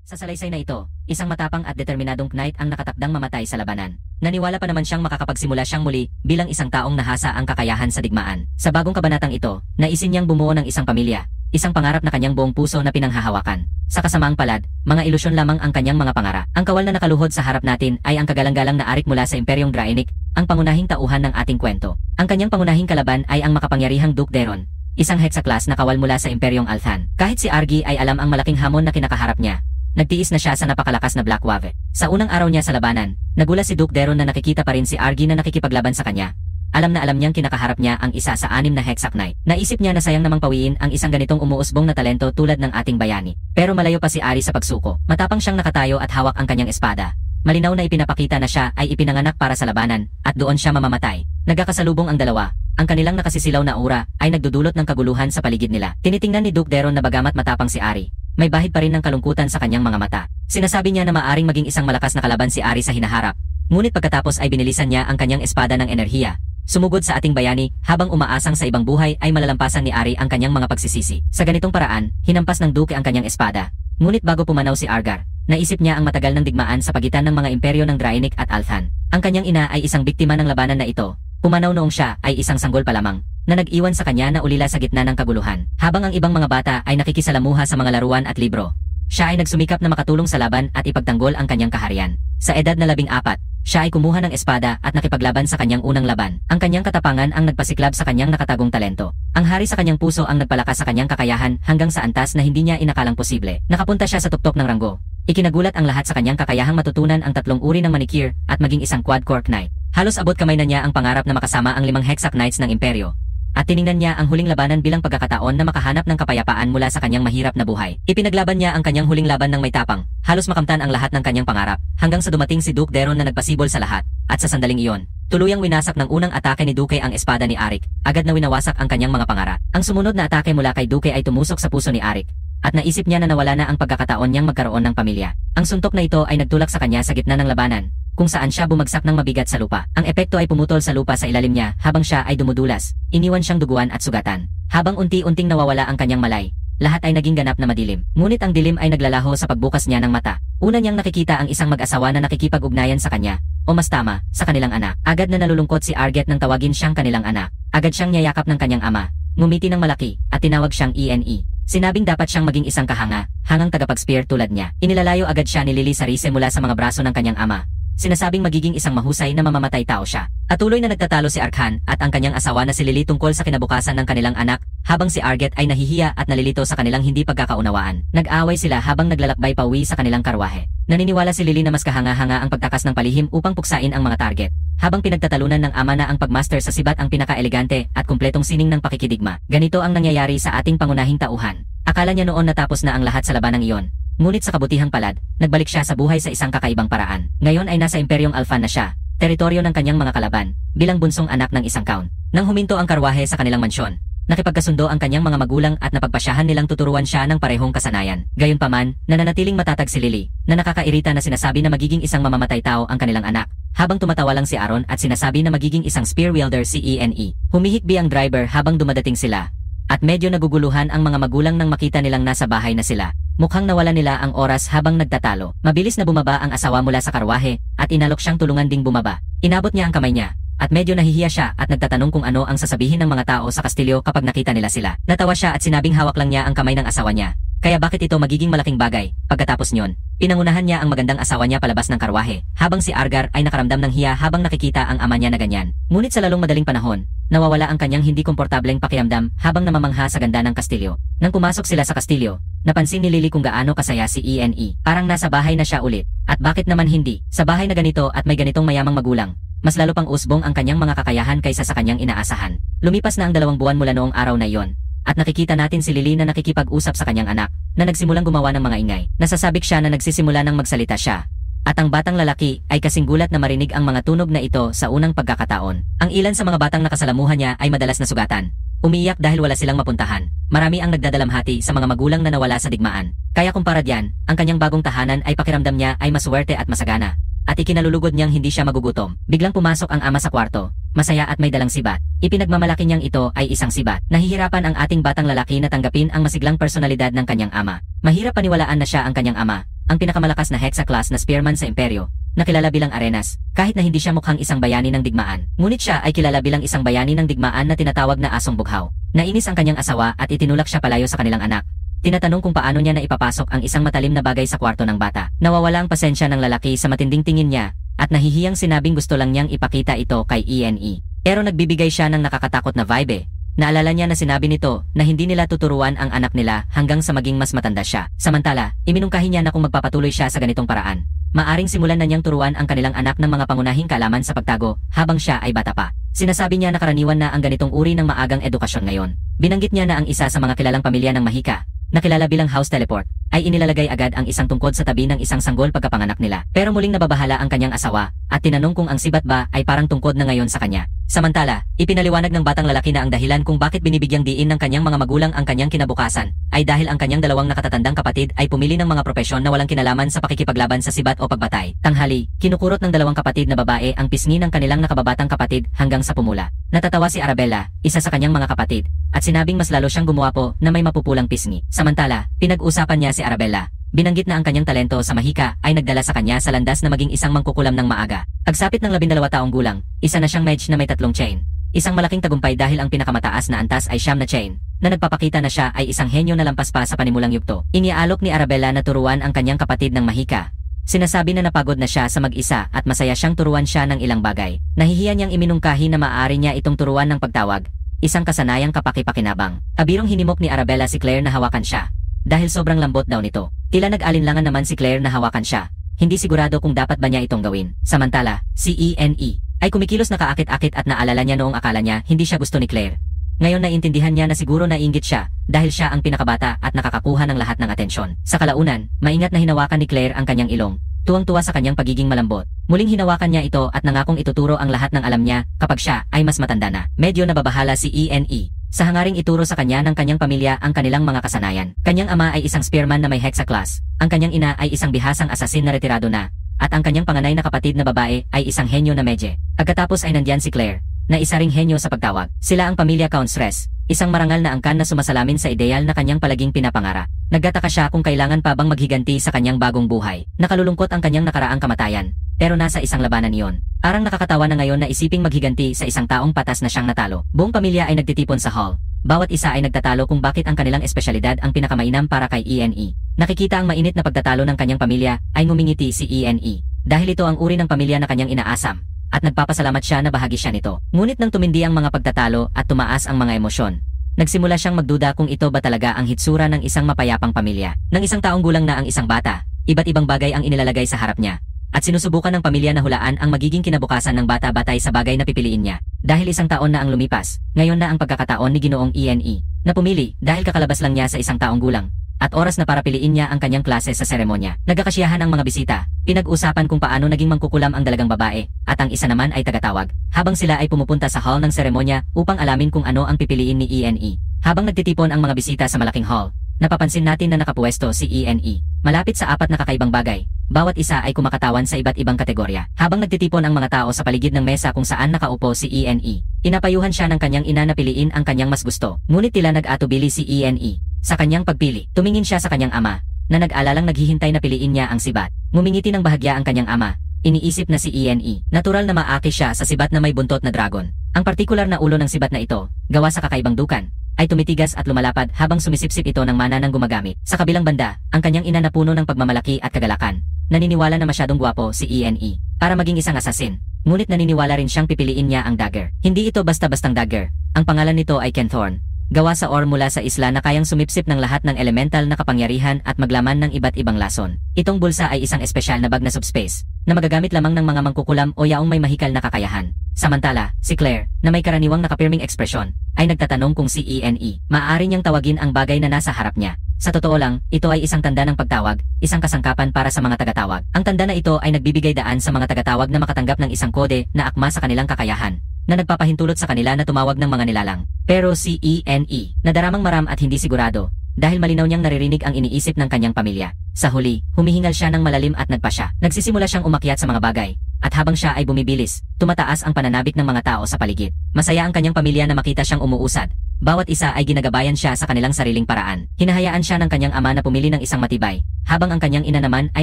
Sa salaysay na ito, isang matapang at determinadong knight ang nakatakdang mamatay sa labanan. Naniwala pa naman siyang makakapagsimula siyang muli bilang isang taong nahasa ang kakayahan sa digmaan. Sa bagong kabanatang ito, naisin niyang bumuo ng isang pamilya, isang pangarap na kanyang buong puso na pinanghahawakan. Sa kasamaang palad, mga ilusyon lamang ang kanyang mga pangarap. Ang kawal na nakaluhod sa harap natin ay ang kagalang-galang na Arik mula sa Imperyong Draenic, ang pangunahing tauhan ng ating kwento. Ang kanyang pangunahing kalaban ay ang makapangyarihang Duke Deron, isang hexaclass na kawal mula sa Imperyong Althan. Kahit si Argy ay alam ang malaking hamon na kinakaharap niya, nagtiis na siya sa napakalakas na Black Wave. Sa unang araw niya sa labanan, nagulat si Duke Deron na nakikita pa rin si Argy na nakikipaglaban sa kanya. Alam na alam niyang kinakaharap niya ang isa sa 6 na Hexac Knight. Naisip niya na sayang namang pawiin ang isang ganitong umuusbong na talento tulad ng ating bayani. Pero malayo pa si Ari sa pagsuko. Matapang siyang nakatayo at hawak ang kanyang espada. Malinaw na ipinapakita na siya ay ipinanganak para sa labanan at doon siya mamamatay. Nagkakasalubong ang dalawa. Ang kanilang nakasisilaw na aura ay nagdudulot ng kaguluhan sa paligid nila. Tinitingnan ni Duke Deron na bagamat matapang si Ari, may bahid pa rin ng kalungkutan sa kanyang mga mata. Sinasabi niya na maaring maging isang malakas na kalaban si Ari sa hinaharap. Ngunit pagkatapos ay binilisan niya ang kanyang espada ng enerhiya. Sumugod sa ating bayani, habang umaasang sa ibang buhay ay malalampasan ni Ari ang kanyang mga pagsisisi. Sa ganitong paraan, hinampas ng Duke ang kanyang espada. Ngunit bago pumanaw si Argar, naisip niya ang matagal ng digmaan sa pagitan ng mga imperyo ng Draenic at Althan. Ang kanyang ina ay isang biktima ng labanan na ito. Pumanaw noong siya ay isang sanggol pa lamang, na nag-iwan sa kanya na ulila sa gitna ng kaguluhan. Habang ang ibang mga bata ay nakikisalamuha sa mga laruan at libro, siya ay nagsumikap na makatulong sa laban at ipagtanggol ang kanyang kaharian. Sa edad na 14, siya ay kumuha ng espada at nakipaglaban sa kanyang unang laban. Ang kanyang katapangan ang nagpasiklab sa kanyang nakatagong talento. Ang hari sa kanyang puso ang nagpalakas sa kanyang kakayahan hanggang sa antas na hindi niya inakalang posible. Nakapunta siya sa tuktok ng ranggo. Ikinagulat ang lahat sa kanyang kakayahang matutunan ang 3 uri ng manicure at maging isang quad-core knight. Halos abot kamay na niya ang pangarap na makasama ang 5 Hexac Knights ng imperyo. At tiningnan niya ang huling labanan bilang pagkakataon na makahanap ng kapayapaan mula sa kanyang mahirap na buhay. Ipinaglaban niya ang kanyang huling laban ng may tapang, halos makamtan ang lahat ng kanyang pangarap, hanggang sa dumating si Duke Deron na nagpasibol sa lahat. At sa sandaling iyon, tuluyang winasak ng unang atake ni Duke ang espada ni Arik, agad na winawasak ang kanyang mga pangarap. Ang sumunod na atake mula kay Duke ay tumusok sa puso ni Arik, at naisip niya na nawala na ang pagkakataon niyang magkaroon ng pamilya. Ang suntok na ito ay nagtulak sa kanya sa gitna ng labanan, kung saan siya bumagsak ng mabigat sa lupa. Ang epekto ay pumutol sa lupa sa ilalim niya habang siya ay dumudulas, iniwan siyang duguan at sugatan. Habang unti-unting nawawala ang kanyang malay, lahat ay naging ganap na madilim. Ngunit ang dilim ay naglalaho sa pagbukas niya ng mata. Una niyang nakikita ang isang mag-asawa na nakikipag-ugnayan sa kanya, o mas tama, sa kanilang anak. Agad na nalulungkot si Arget nang tawagin siyang kanilang anak. Agad siyang niyayakap ng kanyang ama, ngumiti ng malaki, at tinawag siyang ENE. Sinabing dapat siyang maging isang hangang tagapag-spear tulad niya. Inilalayo agad siya ni Lily Sarise mula sa mga braso ng kanyang ama. Sinasabing magiging isang mahusay na mamamatay tao siya. At tuloy na nagtatalo si Arkhan at ang kanyang asawa na si Lily tungkol sa kinabukasan ng kanilang anak, habang si Arget ay nahihiya at nalilito sa kanilang hindi pagkakaunawaan. Nag-aaway sila habang naglalakbay pauwi sa kanilang karwahe. Naniniwala si Lily na mas kahanga-hanga ang pagtakas ng palihim upang puksain ang mga target, habang pinagtatalunan ng ama na ang pagmaster sa sibat ang pinaka-elegante at kumpletong sining ng pakikidigma. Ganito ang nangyayari sa ating pangunahing tauhan. Akala niya noon natapos na ang lahat sa labanang iyon. Ngunit sa kabutihang palad, nagbalik siya sa buhay sa isang kakaibang paraan. Ngayon ay nasa Imperyong Althan na siya, teritoryo ng kanyang mga kalaban, bilang bunsong anak ng isang count. Nang huminto ang karwahe sa kanilang mansyon, nakipagkasundo ang kanyang mga magulang at napagpasyahan nilang tuturuan siya ng parehong kasanayan. Gayunpaman, nananatiling matatag si Lily, na nakakairita na sinasabi na magiging isang mamamatay tao ang kanilang anak, habang tumatawa lang si Aaron at sinasabi na magiging isang spear wielder si ENE. Humihikbi ang driver habang dumadating sila, at medyo naguguluhan ang mga magulang nang makita nilang nasa bahay na sila. Mukhang nawala nila ang oras habang nagtatalo. Mabilis na bumaba ang asawa mula sa karwahe at inalok siyang tulungan ding bumaba. Inabot niya ang kamay niya at medyo nahihiya siya at nagtatanong kung ano ang sasabihin ng mga tao sa kastilyo kapag nakita nila sila. Natawa siya at sinabing hawak lang niya ang kamay ng asawa niya. Kaya bakit ito magiging malaking bagay? Pagkatapos niyon, pinangunahan niya ang magandang asawa niya palabas ng karwahe, habang si Argar ay nakaramdam ng hiya habang nakikita ang ama niya na ganyan. Ngunit sa lalong madaling panahon, nawawala ang kanyang hindi komportableng pakiramdam habang namamangha sa ganda ng kastilyo. Nang pumasok sila sa kastilyo, napansin ni Lily kung gaano kasaya si ENE. Parang nasa bahay na siya ulit. At bakit naman hindi? Sa bahay na ganito at may ganitong mayamang magulang, mas lalo pang usbong ang kanyang mga kakayahan kaysa sa kanyang inaasahan. Lumipas na ang 2 buwan mula noong araw na iyon, at nakikita natin si Lily na nakikipag-usap sa kanyang anak, na nagsimulang gumawa ng mga ingay. Nasasabik siya na nagsisimula ng magsalita siya. At ang batang lalaki ay kasing gulat na marinig ang mga tunog na ito sa unang pagkakataon. Ang ilan sa mga batang nakasalamuhan niya ay madalas na sugatan. Umiiyak dahil wala silang mapuntahan. Marami ang nagdadalamhati sa mga magulang na nawala sa digmaan. Kaya kumpara diyan, ang kanyang bagong tahanan ay pakiramdam niya ay maswerte at masagana. At ikinalulugod niyang hindi siya magugutom. Biglang pumasok ang ama sa kwarto, masaya at may dalang sibat. Ipinagmamalaki niyang ito ay isang sibat. Nahihirapan ang ating batang lalaki na tanggapin ang masiglang personalidad ng kanyang ama. Mahirap paniwalaan na siya ang kanyang ama, ang pinakamalakas na Hexa-class na spearman sa imperyo, na kilala bilang Arenas, kahit na hindi siya mukhang isang bayani ng digmaan. Ngunit siya ay kilala bilang isang bayani ng digmaan na tinatawag na asong bughaw. Nainis ang kanyang asawa at itinulak siya palayo sa kanilang anak. Tinatanong kung paano niya na ipapasok ang isang matalim na bagay sa kwarto ng bata. Nawawala ang pasensya ng lalaki sa matinding tingin niya, at nahihiyang sinabing gusto lang niyang ipakita ito kay ENE. Pero nagbibigay siya ng nakakatakot na vibe. Naalala niya na sinabi nito na hindi nila tuturuan ang anak nila hanggang sa maging mas matanda siya. Samantala, iminungkahi niya na kung magpapatuloy siya sa ganitong paraan, maaring simulan na niyang turuan ang kanilang anak ng mga pangunahing kaalaman sa pagtago habang siya ay bata pa. Sinasabi niya na karaniwan na ang ganitong uri ng maagang edukasyon ngayon. Binanggit niya na ang isa sa mga kilalang pamilya ng Mahika, na kilala bilang house teleport, ay inilalagay agad ang isang tungkod sa tabi ng isang sanggol pagkapanganak nila. Pero muling nababahala ang kanyang asawa, at tinanong kung ang sibat ba ay parang tungkod na ngayon sa kanya. Samantala, ipinaliwanag ng batang lalaki na ang dahilan kung bakit binibigyang diin ng kanyang mga magulang ang kanyang kinabukasan, ay dahil ang kanyang dalawang nakatatandang kapatid ay pumili ng mga propesyon na walang kinalaman sa pakikipaglaban sa sibat o pagbatay. Tanghali, kinukurot ng dalawang kapatid na babae ang pisngi ng kanilang nakababatang kapatid hanggang sa pumula. Natatawa si Arabella, isa sa kanyang mga kapatid, at sinabing mas lalo siyang gumuwapo na may mapupulang pisngi. Samantala, pinag-usapan niya si Arabella. Binanggit na ang kanyang talento sa Mahika ay nagdala sa kanya sa landas na maging isang mangkukulam ng maaga. Pagsapit ng 12 taong gulang, isa na siyang mage na may 3 chain. Isang malaking tagumpay dahil ang pinakamataas na antas ay 9 na chain, na nagpapakita na siya ay isang henyo na lampas pa sa panimulang yugto. Iniaalok ni Arabella na turuan ang kanyang kapatid ng Mahika. Sinasabi na napagod na siya sa mag-isa at masaya siyang turuan siya ng ilang bagay. Nahihiya niyang iminungkahi na maaari niya itong turuan ng pagtawag, isang kasanayang kapaki-pakinabang. Abirong hinimok ni Arabella si Claire na hawakan siya, dahil sobrang lambot daw nito. Tila nag-alinlangan naman si Claire na hawakan siya. Hindi sigurado kung dapat ba niya itong gawin. Samantala, si ENE ay kumikilos na kaakit-akit at naalala niya noong akala niya hindi siya gusto ni Claire. Ngayon naiintindihan niya na siguro naiinggit siya dahil siya ang pinakabata at nakakakuha ng lahat ng atensyon. Sa kalaunan, maingat na hinawakan ni Claire ang kanyang ilong, tuwang-tuwa sa kanyang pagiging malambot. Muling hinawakan niya ito at nangakong ituturo ang lahat ng alam niya kapag siya ay mas matanda na. Medyo nababahala si ENE sa hangaring ituro sa kanya ng kanyang pamilya ang kanilang mga kasanayan. Kanyang ama ay isang spearman na may Hexa-class, ang kanyang ina ay isang bihasang asasin na retirado na, at ang kanyang panganay na kapatid na babae ay isang henyo na medye. Pagkatapos ay nandiyan si Claire, na isa ring henyo sa pagtawag. Sila ang pamilya Countress, isang marangal na angkan na sumasalamin sa ideal na kanyang palaging pinapangara. Nagtataka siya kung kailangan pa bang maghiganti sa kanyang bagong buhay. Nakalulungkot ang kanyang nakaraang kamatayan, pero nasa isang labanan iyon. Arang nakakatawa na ngayon na isiping maghiganti sa isang taong patas na siyang natalo. Buong pamilya ay nagtitipon sa hall. Bawat isa ay nagtatalo kung bakit ang kanilang espesyalidad ang pinakamainam para kay ENE. Nakikita ang mainit na pagtatalo ng kanyang pamilya ay ngumingiti si ENE. Dahil ito ang uri ng pamilya na kanyang inaasam, at nagpapasalamat siya na bahagi siya nito. Ngunit nang tumindi ang mga pagtatalo at tumaas ang mga emosyon, nagsimula siyang magduda kung ito ba talaga ang hitsura ng isang mapayapang pamilya. Nang isang taong gulang na ang isang bata, iba't ibang bagay ang inilalagay sa harap niya, at sinusubukan ng pamilya na hulaan ang magiging kinabukasan ng bata batay sa bagay na pipiliin niya. Dahil isang taon na ang lumipas, ngayon na ang pagkakataon ni Ginoong ENE na pumili dahil kakalabas lang niya sa isang taong gulang, at oras na para piliin niya ang kanyang klase sa seremonya. Nagkakasiyahan ang mga bisita, pinag-usapan kung paano naging mangkukulam ang dalagang babae, at ang isa naman ay tagatawag, habang sila ay pumupunta sa hall ng seremonya upang alamin kung ano ang pipiliin ni ENE. Habang nagtitipon ang mga bisita sa malaking hall, napapansin natin na nakapuesto si ENE, malapit sa 4 na kakaibang bagay. Bawat isa ay kumakatawan sa iba't ibang kategorya. Habang nagtitipon ang mga tao sa paligid ng mesa kung saan nakaupo si ENE, inapayuhan siya ng kanyang ina na piliin ang kanyang mas gusto. Ngunit tila nag-atubili si ENE sa kanyang pagpili. Tumingin siya sa kanyang ama, na nag-alalang naghihintay na piliin niya ang sibat. Ngumingiti ng bahagya ang kanyang ama. Iniisip na si ENE, natural na maaki siya sa sibat na may buntot na dragon. Ang partikular na ulo ng sibat na ito, gawa sa kakaibang dukan, ay tumitigas at lumalapad habang sumisipsip ito ng mana ng gumagamit. Sa kabilang banda, ang kanyang ina na puno ng pagmamalaki at kagalakan. Naniniwala na masyadong gwapo si ENE para maging isang asasin. Ngunit naniniwala rin siyang pipiliin niya ang dagger. Hindi ito basta-bastang dagger. Ang pangalan nito ay Kenthorn. Gawa sa ore mula sa isla na kayang sumipsip ng lahat ng elemental na kapangyarihan at maglaman ng iba't ibang lason. Itong bulsa ay isang espesyal na bag na subspace, na magagamit lamang ng mga mangkukulam o yaong may mahikal na kakayahan. Samantala, si Claire, na may karaniwang nakapirming ekspresyon, ay nagtatanong kung si ENE maaari niyang tawagin ang bagay na nasa harap niya. Sa totoo lang, ito ay isang tanda ng pagtawag, isang kasangkapan para sa mga tagatawag. Ang tanda na ito ay nagbibigay daan sa mga tagatawag na makatanggap ng isang kode na akma sa kanilang kakayahan, na nagpapahintulot sa kanila na tumawag ng mga nilalang. Pero si ENE, nadaramang maram at hindi sigurado, dahil malinaw niyang naririnig ang iniisip ng kanyang pamilya. Sa huli, humihingal siya ng malalim at nagpasya. Nagsisimula siyang umakyat sa mga bagay, at habang siya ay bumibilis, tumataas ang pananabik ng mga tao sa paligid. Masaya ang kanyang pamilya na makita siyang umuusad, Bawat isa ay ginagabayan siya sa kanilang sariling paraan. Hinahayaan siya ng kanyang ama na pumili ng isang matibay, habang ang kanyang ina naman ay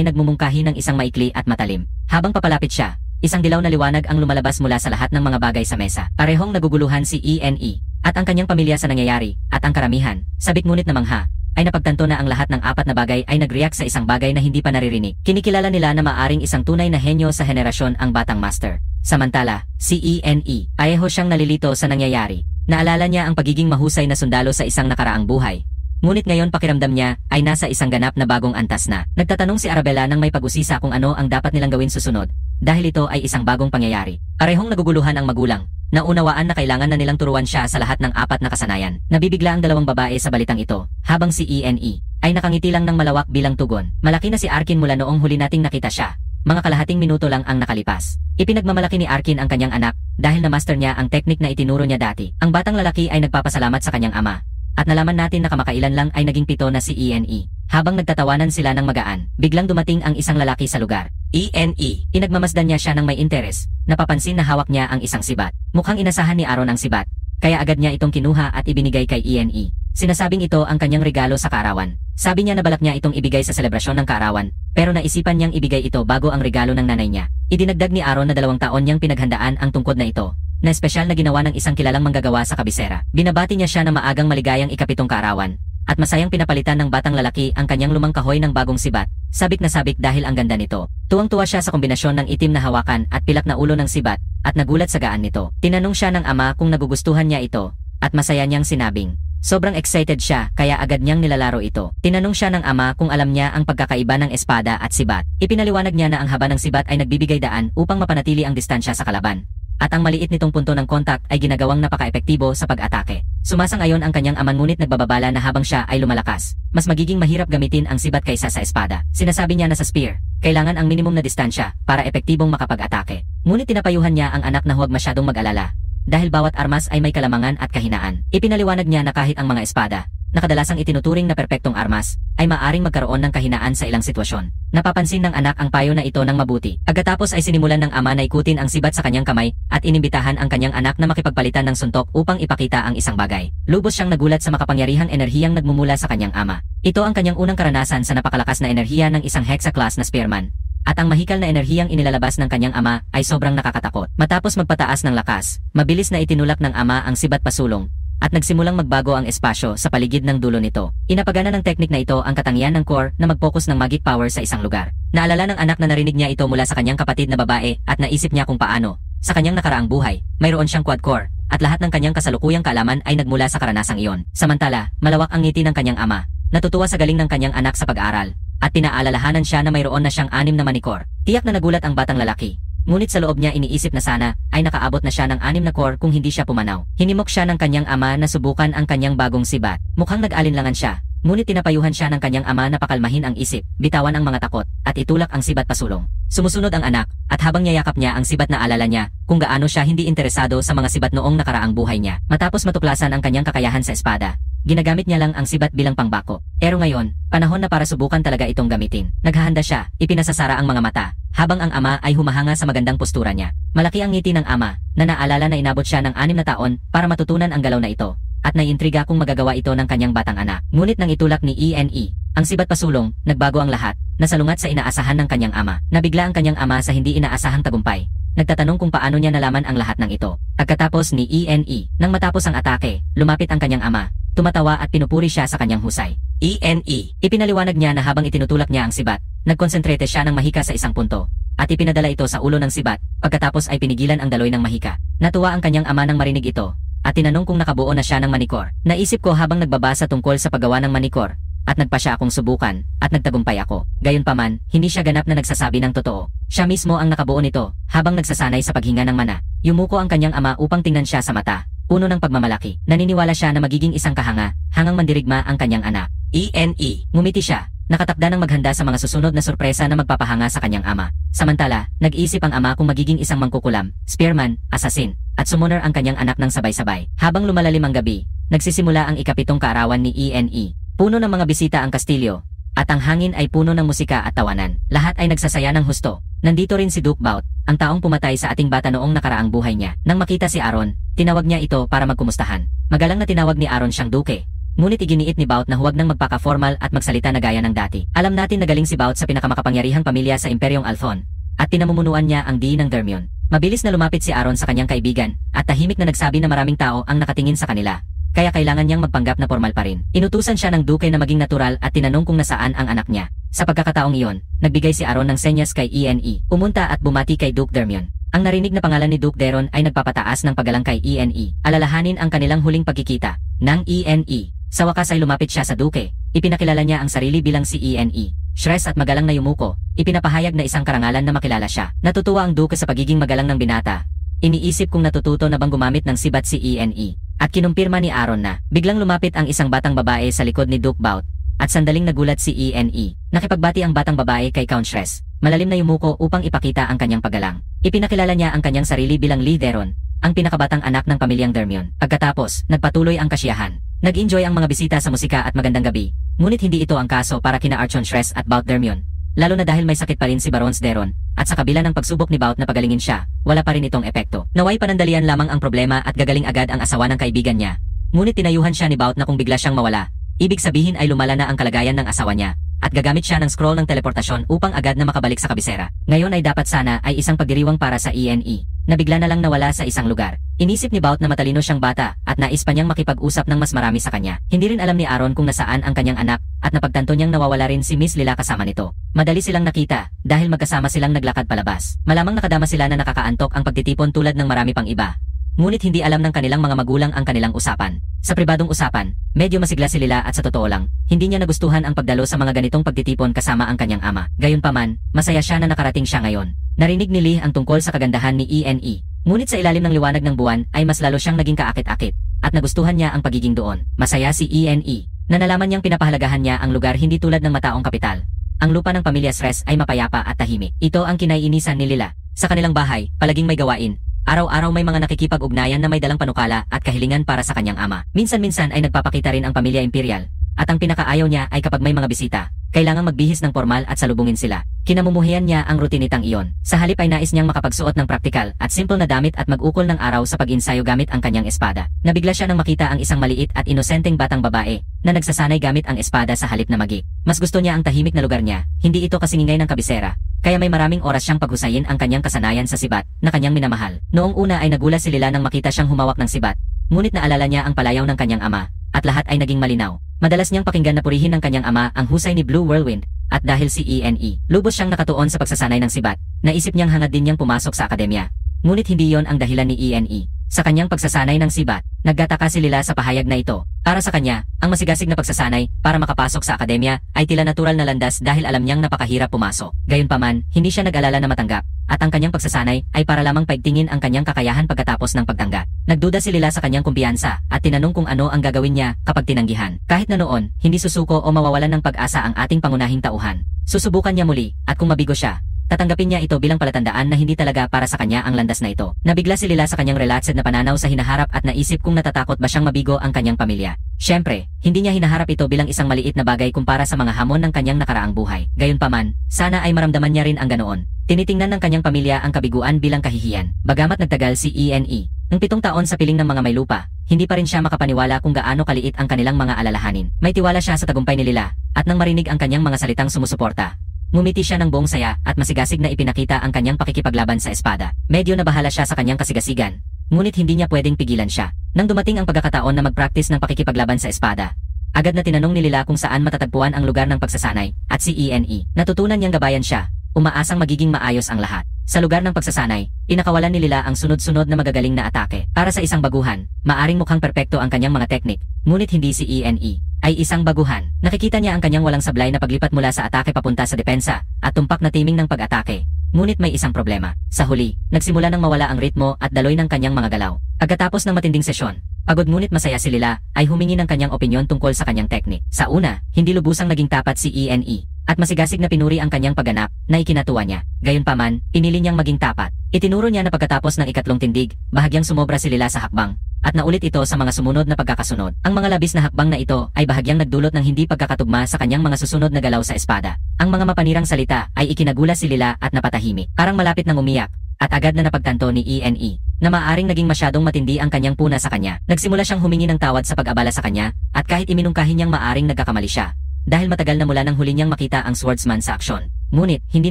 nagmumungkahi ng isang maikli at matalim. Habang papalapit siya, isang dilaw na liwanag ang lumalabas mula sa lahat ng mga bagay sa mesa. Parehong naguguluhan si ENE, at ang kanyang pamilya sa nangyayari, at ang karamihan, sabik ngunit namangha, ay napagtanto na ang lahat ng apat na bagay ay nag-react sa isang bagay na hindi pa naririnig. Kinikilala nila na maaring isang tunay na henyo sa henerasyon ang batang master. Samantala, si ENE, pareho siyang nalilito sa nangyayari. Naalala niya ang pagiging mahusay na sundalo sa isang nakaraang buhay. Ngunit ngayon pakiramdam niya ay nasa isang ganap na bagong antas na. Nagtatanong si Arabella nang may pag-usisa kung ano ang dapat nilang gawin susunod, dahil ito ay isang bagong pangyayari. Parehong naguguluhan ang magulang. Naunawaan na kailangan na nilang turuan siya sa lahat ng apat na kasanayan. Nabibigla ang dalawang babae sa balitang ito, habang si ENE ay nakangiti lang ng malawak bilang tugon. Malaki na si Arkin mula noong huli nating nakita siya. Mga kalahating minuto lang ang nakalipas. Ipinagmamalaki ni Arkin ang kanyang anak dahil na-master niya ang teknik na itinuro niya dati. Ang batang lalaki ay nagpapasalamat sa kanyang ama. At nalaman natin na kamakailan lang ay naging 7 na si ENE. Habang nagtatawanan sila ng magaan, biglang dumating ang isang lalaki sa lugar. ENE, pinagmamasdan niya siya ng may interes. Napapansin na hawak niya ang isang sibat. Mukhang inasahan ni Aaron ang sibat, kaya agad niya itong kinuha at ibinigay kay ENE. Sinasabing ito ang kanyang regalo sa kaarawan. Sabi niya na balak niya itong ibigay sa selebrasyon ng kaarawan, pero naisipan niyang ibigay ito bago ang regalo ng nanay niya. Idinagdag ni Aaron na 2 taon niyang pinaghandaan ang tungkod na ito, na espesyal na ginawa ng isang kilalang manggagawa sa kabisera. Binabati niya siya na maagang maligayang ika-7 kaarawan, at masayang pinapalitan ng batang lalaki ang kanyang lumang kahoy ng bagong sibat. Sabik na sabik dahil ang ganda nito. Tuwang-tuwa siya sa kombinasyon ng itim na hawakan at pilak na ulo ng sibat, at nagulat sa gaan nito. Tinanong siya ng ama kung nagugustuhan niya ito, at masaya niyang sinabing sobrang excited siya kaya agad niyang nilalaro ito. Tinanong siya ng ama kung alam niya ang pagkakaiba ng espada at sibat. Ipinaliwanag niya na ang haba ng sibat ay nagbibigay daan upang mapanatili ang distansya sa kalaban, at ang maliit nitong punto ng kontak ay ginagawang napaka-epektibo sa pag-atake. Sumasang-ayon ang kanyang ama ngunit nagbababala na habang siya ay lumalakas, mas magiging mahirap gamitin ang sibat kaysa sa espada. Sinasabi niya na sa spear, kailangan ang minimum na distansya para epektibong makapag-atake. Ngunit tinapayuhan niya ang anak na huwag masyadong mag-alala, dahil bawat armas ay may kalamangan at kahinaan. Ipinaliwanag niya na kahit ang mga espada, na kadalasang itinuturing na perpektong armas, ay maaring magkaroon ng kahinaan sa ilang sitwasyon. Napapansin ng anak ang payo na ito ng mabuti. Agad-tapos ay sinimulan ng ama na ikutin ang sibat sa kanyang kamay at inimbitahan ang kanyang anak na makipagpalitan ng suntok upang ipakita ang isang bagay. Lubos siyang nagulat sa makapangyarihang enerhiyang nagmumula sa kanyang ama. Ito ang kanyang unang karanasan sa napakalakas na enerhiya ng isang hexa-class na spearman. At ang mahikal na enerhiyang inilalabas ng kanyang ama ay sobrang nakakatakot. Matapos magpataas ng lakas, mabilis na itinulak ng ama ang sibat pasulong, at nagsimulang magbago ang espasyo sa paligid ng dulo nito. Inapagana ng teknik na ito ang katangian ng core na mag-focus ng magic power sa isang lugar. Naalala ng anak na narinig niya ito mula sa kanyang kapatid na babae at naisip niya kung paano, sa kanyang nakaraang buhay, mayroon siyang quad core, at lahat ng kanyang kasalukuyang kaalaman ay nagmula sa karanasang iyon. Samantala, malawak ang ngiti ng kanyang ama, natutuwa sa galing ng kanyang anak sa pag-aaral, at pinaalalahanan siya na mayroon na siyang 6 na manikor. Tiyak na nagulat ang batang lalaki. Ngunit sa loob niya iniisip na sana ay nakaabot na siya ng 6 na core kung hindi siya pumanaw. Hinimok siya ng kanyang ama na subukan ang kanyang bagong sibat. Mukhang nag-alinlangan siya, ngunit tinapayuhan siya ng kanyang ama na pakalmahin ang isip, bitawan ang mga takot, at itulak ang sibat pasulong. Sumusunod ang anak, at habang niyayakap niya ang sibat na alala niya kung gaano siya hindi interesado sa mga sibat noong nakaraang buhay niya. Matapos matuklasan ang kanyang kakayahan sa espada, ginagamit niya lang ang sibat bilang pangbako. Pero ngayon, panahon na para subukan talaga itong gamitin. Naghahanda siya, ipinasasara ang mga mata, habang ang ama ay humahanga sa magandang postura niya. Malaki ang ngiti ng ama, na naalala na inabot siya ng 6 na taon para matutunan ang galaw na ito, at naiintriga kung magagawa ito ng kanyang batang anak. Ngunit nang itulak ni ENE ang sibat pasulong, nagbago ang lahat, nasalungat sa inaasahan ng kanyang ama. Nabigla ang kanyang ama sa hindi inaasahang tagumpay. Nagtatanong kung paano niya nalaman ang lahat ng ito. Pagkatapos ni ENE, nang matapos ang atake, lumapit ang kanyang ama, tumatawa at pinupuri siya sa kanyang husay. ENE, ipinaliwanag niya na habang itinutulak niya ang sibat, nagkonsentrate siya ng mahika sa isang punto, at ipinadala ito sa ulo ng sibat, pagkatapos ay pinigilan ang daloy ng mahika. Natuwa ang kanyang ama nang marinig ito, at tinanong kung nakabuo na siya ng manikor. Naisip ko habang nagbabasa tungkol sa paggawa ng manikor, at nagpa siya akong subukan, at nagtagumpay ako. Gayunpaman, hindi siya ganap na nagsasabi ng totoo. Siya mismo ang nakabuo nito, habang nagsasanay sa paghinga ng mana. Yumuko ang kanyang ama upang tingnan siya sa mata, puno ng pagmamalaki. Naniniwala siya na magiging isang kahanga, hangang mandirigma ang kanyang anak. ENE, ngumiti siya, nakatakda ng maghanda sa mga susunod na sorpresa na magpapahanga sa kanyang ama. Samantala, nag-iisip ang ama kung magiging isang mangkukulam, spearman, assassin, at summoner ang kanyang anak ng sabay-sabay. Habang lumalalim ang gabi, nagsisimula ang ika-7 kaarawan ni ENE. Puno ng mga bisita ang kastilyo, at ang hangin ay puno ng musika at tawanan. Lahat ay nagsasaya ng husto. Nandito rin si Duke Bout, ang taong pumatay sa ating bata noong nakaraang buhay niya. Nang makita si Aaron, tinawag niya ito para magkumustahan. Magalang na tinawag ni Aaron siyang Duke. Ngunit iginiit ni Bout na huwag nang magpaka-formal at magsalita na gaya ng dati. Alam natin na galing si Bout sa pinakamakapangyarihang pamilya sa Imperyong Althon, at pinamumunuan niya ang di ng Dermion. Mabilis na lumapit si Aaron sa kanyang kaibigan, at tahimik na nagsabi na maraming tao ang nakatingin sa kanila. Kaya kailangan niyang magpanggap na formal pa rin. Inutusan siya ng Duke na maging natural at tinanong kung nasaan ang anak niya. Sa pagkakataong iyon, nagbigay si Aaron ng senyas kay ENE. Pumunta at bumati kay Duke Dermion. Ang narinig na pangalan ni Duke Deron ay nagpapataas ng paggalang kay ENE. Alalahanin ang kanilang huling pagkikita ng ENE. Sa wakas ay lumapit siya sa Duke. Ipinakilala niya ang sarili bilang si ENE. Stress at magalang na yumuko. Ipinapahayag na isang karangalan na makilala siya. Natutuwa ang Duke sa pagiging magalang ng binata. Iniisip kung natututo na bang gumamit ng sibat si ENE. At kinumpirma ni Aaron na biglang lumapit ang isang batang babae sa likod ni Duke Bout. At sandaling nagulat si ENE. Nakipagbati ang batang babae kay Count Stress. Malalim na yumuko upang ipakita ang kanyang paggalang. Ipinakilala niya ang kanyang sarili bilang Lee Deron, ang pinakabatang anak ng pamilyang Dermion. Pagkatapos, nagpatuloy ang kasiyahan. Nag-enjoy ang mga bisita sa musika at magandang gabi. Ngunit hindi ito ang kaso para kina Archon Stress at Bout Dermion. Lalo na dahil may sakit pa rin si Barons Deron, at sa kabila ng pagsubok ni Bout na pagalingin siya, wala pa rin itong epekto. Naway panandalian lamang ang problema at gagaling agad ang asawa ng kaibigan niya. Ngunit tinayuhan siya ni Bout na kung bigla siyang mawala, ibig sabihin ay lumala na ang kalagayan ng asawa niya, at gagamit siya ng scroll ng teleportasyon upang agad na makabalik sa kabisera. Ngayon ay dapat sana ay isang pagdiriwang para sa ENE, na bigla na lang nawala sa isang lugar. Inisip ni Bout na matalino siyang bata at nais pa niyang makipag-usap ng mas marami sa kanya. Hindi rin alam ni Aaron kung nasaan ang kanyang anak at napagtanto niyang nawawala rin si Miss Lila kasama nito. Madali silang nakita dahil magkasama silang naglakad palabas. Malamang nakadama sila na nakakaantok ang pagtitipon tulad ng marami pang iba. Ngunit hindi alam ng kanilang mga magulang ang kanilang usapan. Sa pribadong usapan, medyo masigla si Lila at sa totoo lang, hindi niya nagustuhan ang pagdalo sa mga ganitong pagtitipon kasama ang kanyang ama. Gayunpaman, masaya siya na nakarating siya ngayon. Narinig ni Lee ang tungkol sa kagandahan ni ENE. Ngunit sa ilalim ng liwanag ng buwan ay mas lalo siyang naging kaakit-akit, at nagustuhan niya ang pagiging doon. Masaya si ENE, na nalaman niyang pinapahalagahan niya ang lugar hindi tulad ng mataong kapital. Ang lupa ng pamilya Stress ay mapayapa at tahimik. Ito ang kinaiinisan ni Lila. Sa kanilang bahay, palaging may gawain. Araw-araw may mga nakikipag-ugnayan na may dalang panukala at kahilingan para sa kanyang ama. Minsan-minsan ay nagpapakita rin ang pamilya imperial, at ang pinakaayaw niya ay kapag may mga bisita, kailangang magbihis ng formal at salubungin sila. Kinamumuhian niya ang rutinitang iyon. Sa halip ay nais niyang makapagsuot ng praktikal at simple na damit at mag-ukol ng araw sa pag-insayo gamit ang kanyang espada. Nabigla siya nang makita ang isang maliit at inosenteng batang babae na nagsasanay gamit ang espada sa halip na magi. Mas gusto niya ang tahimik na lugar niya, hindi ito kasingingay ng kabisera. Kaya may maraming oras siyang paghusayin ang kanyang kasanayan sa sibat na kanyang minamahal. Noong una ay nagulat si Lila nang makita siyang humawak ng sibat, ngunit naalala niya ang palayaw ng kanyang ama, at lahat ay naging malinaw. Madalas niyang pakinggan na purihin ng kanyang ama ang husay ni Blue Whirlwind, at dahil si ENE, lubos siyang nakatuon sa pagsasanay ng sibat, naisip niyang hangad din niyang pumasok sa akademya. Ngunit hindi yon ang dahilan ni ENE. Sa kanyang pagsasanay ng sibat, nagtataka si Lila sa pahayag na ito. Para sa kanya, ang masigasig na pagsasanay para makapasok sa akademya ay tila natural na landas dahil alam niyang napakahirap pumasok. Gayunpaman, hindi siya nag-alala na matanggap, at ang kanyang pagsasanay ay para lamang paigtingin ang kanyang kakayahan pagkatapos ng pagtanggap. Nagduda si Lila sa kanyang kumpiyansa at tinanong kung ano ang gagawin niya kapag tinanggihan. Kahit na noon, hindi susuko o mawawalan ng pag-asa ang ating pangunahing tauhan. Susubukan niya muli, at kung mabigo siya, tatanggapin niya ito bilang palatandaan na hindi talaga para sa kanya ang landas na ito. Nabigla si Lila sa kanyang relaxed na pananaw sa hinaharap at naisip kung natatakot ba siyang mabigo ang kanyang pamilya. Siyempre, hindi niya hinaharap ito bilang isang maliit na bagay kumpara sa mga hamon ng kanyang nakaraang buhay. Gayunpaman, sana ay maramdaman niya rin ang ganoon. Tinitingnan ng kanyang pamilya ang kabiguan bilang kahihiyan. Bagamat nagtagal si ENE ng 7 taon sa piling ng mga may lupa, hindi pa rin siya makapaniwala kung gaano kaliit ang kanilang mga alalahanin. May tiwala siya sa tagumpay ni Lila, at nang marinig ang kanyang mga salitang sumusuporta, ngumiti siya ng buong saya at masigasig na ipinakita ang kanyang pakikipaglaban sa espada. Medyo nabahala siya sa kanyang kasigasigan, ngunit hindi niya pwedeng pigilan siya. Nang dumating ang pagkakataon na mag-practice ng pakikipaglaban sa espada, agad na tinanong ni Lila kung saan matatagpuan ang lugar ng pagsasanay, at si ENE. Natutunan niyang gabayan siya, umaasang magiging maayos ang lahat. Sa lugar ng pagsasanay, pinakawalan ni Lila ang sunod-sunod na magagaling na atake. Para sa isang baguhan, maaring mukhang perpekto ang kanyang mga teknik, ngunit hindi si ENE ay isang baguhan. Nakikita niya ang kanyang walang sablay na paglipat mula sa atake papunta sa depensa, at tumpak na timing ng pag-atake. Ngunit may isang problema. Sa huli, nagsimula nang mawala ang ritmo at daloy ng kanyang mga galaw. Pagkatapos ng matinding sesyon, pagod ngunit masaya si Lila, ay humingi ng kanyang opinyon tungkol sa kanyang teknik. Sa una, hindi lubusang naging tapat si ENE, at masigasig na pinuri ang kanyang pagganap na ikinatuwa niya. Gayunpaman, pinili niyang maging tapat. Itinuro niya na pagkatapos ng ikatlong tindig, bahagyang sumobra si Lila sa hakbang, at naulit ito sa mga sumunod na pagkakasunod. Ang mga labis na hakbang na ito ay bahagyang nagdulot ng hindi pagkakatugma sa kanyang mga susunod na galaw sa espada. Ang mga mapanirang salita ay ikinagula si Lila at napatahimik. Parang malapit nang umiyak, at agad na napagtanto ni ENE na maaaring naging masyadong matindi ang kanyang puna sa kanya. Nagsimula siyang humingi ng tawad sa pag-abala sa kanya at kahit iminungkahi niyang maaaring nagkakamali siya dahil matagal na mula nang huli niyang makita ang swordsman sa aksyon. Ngunit hindi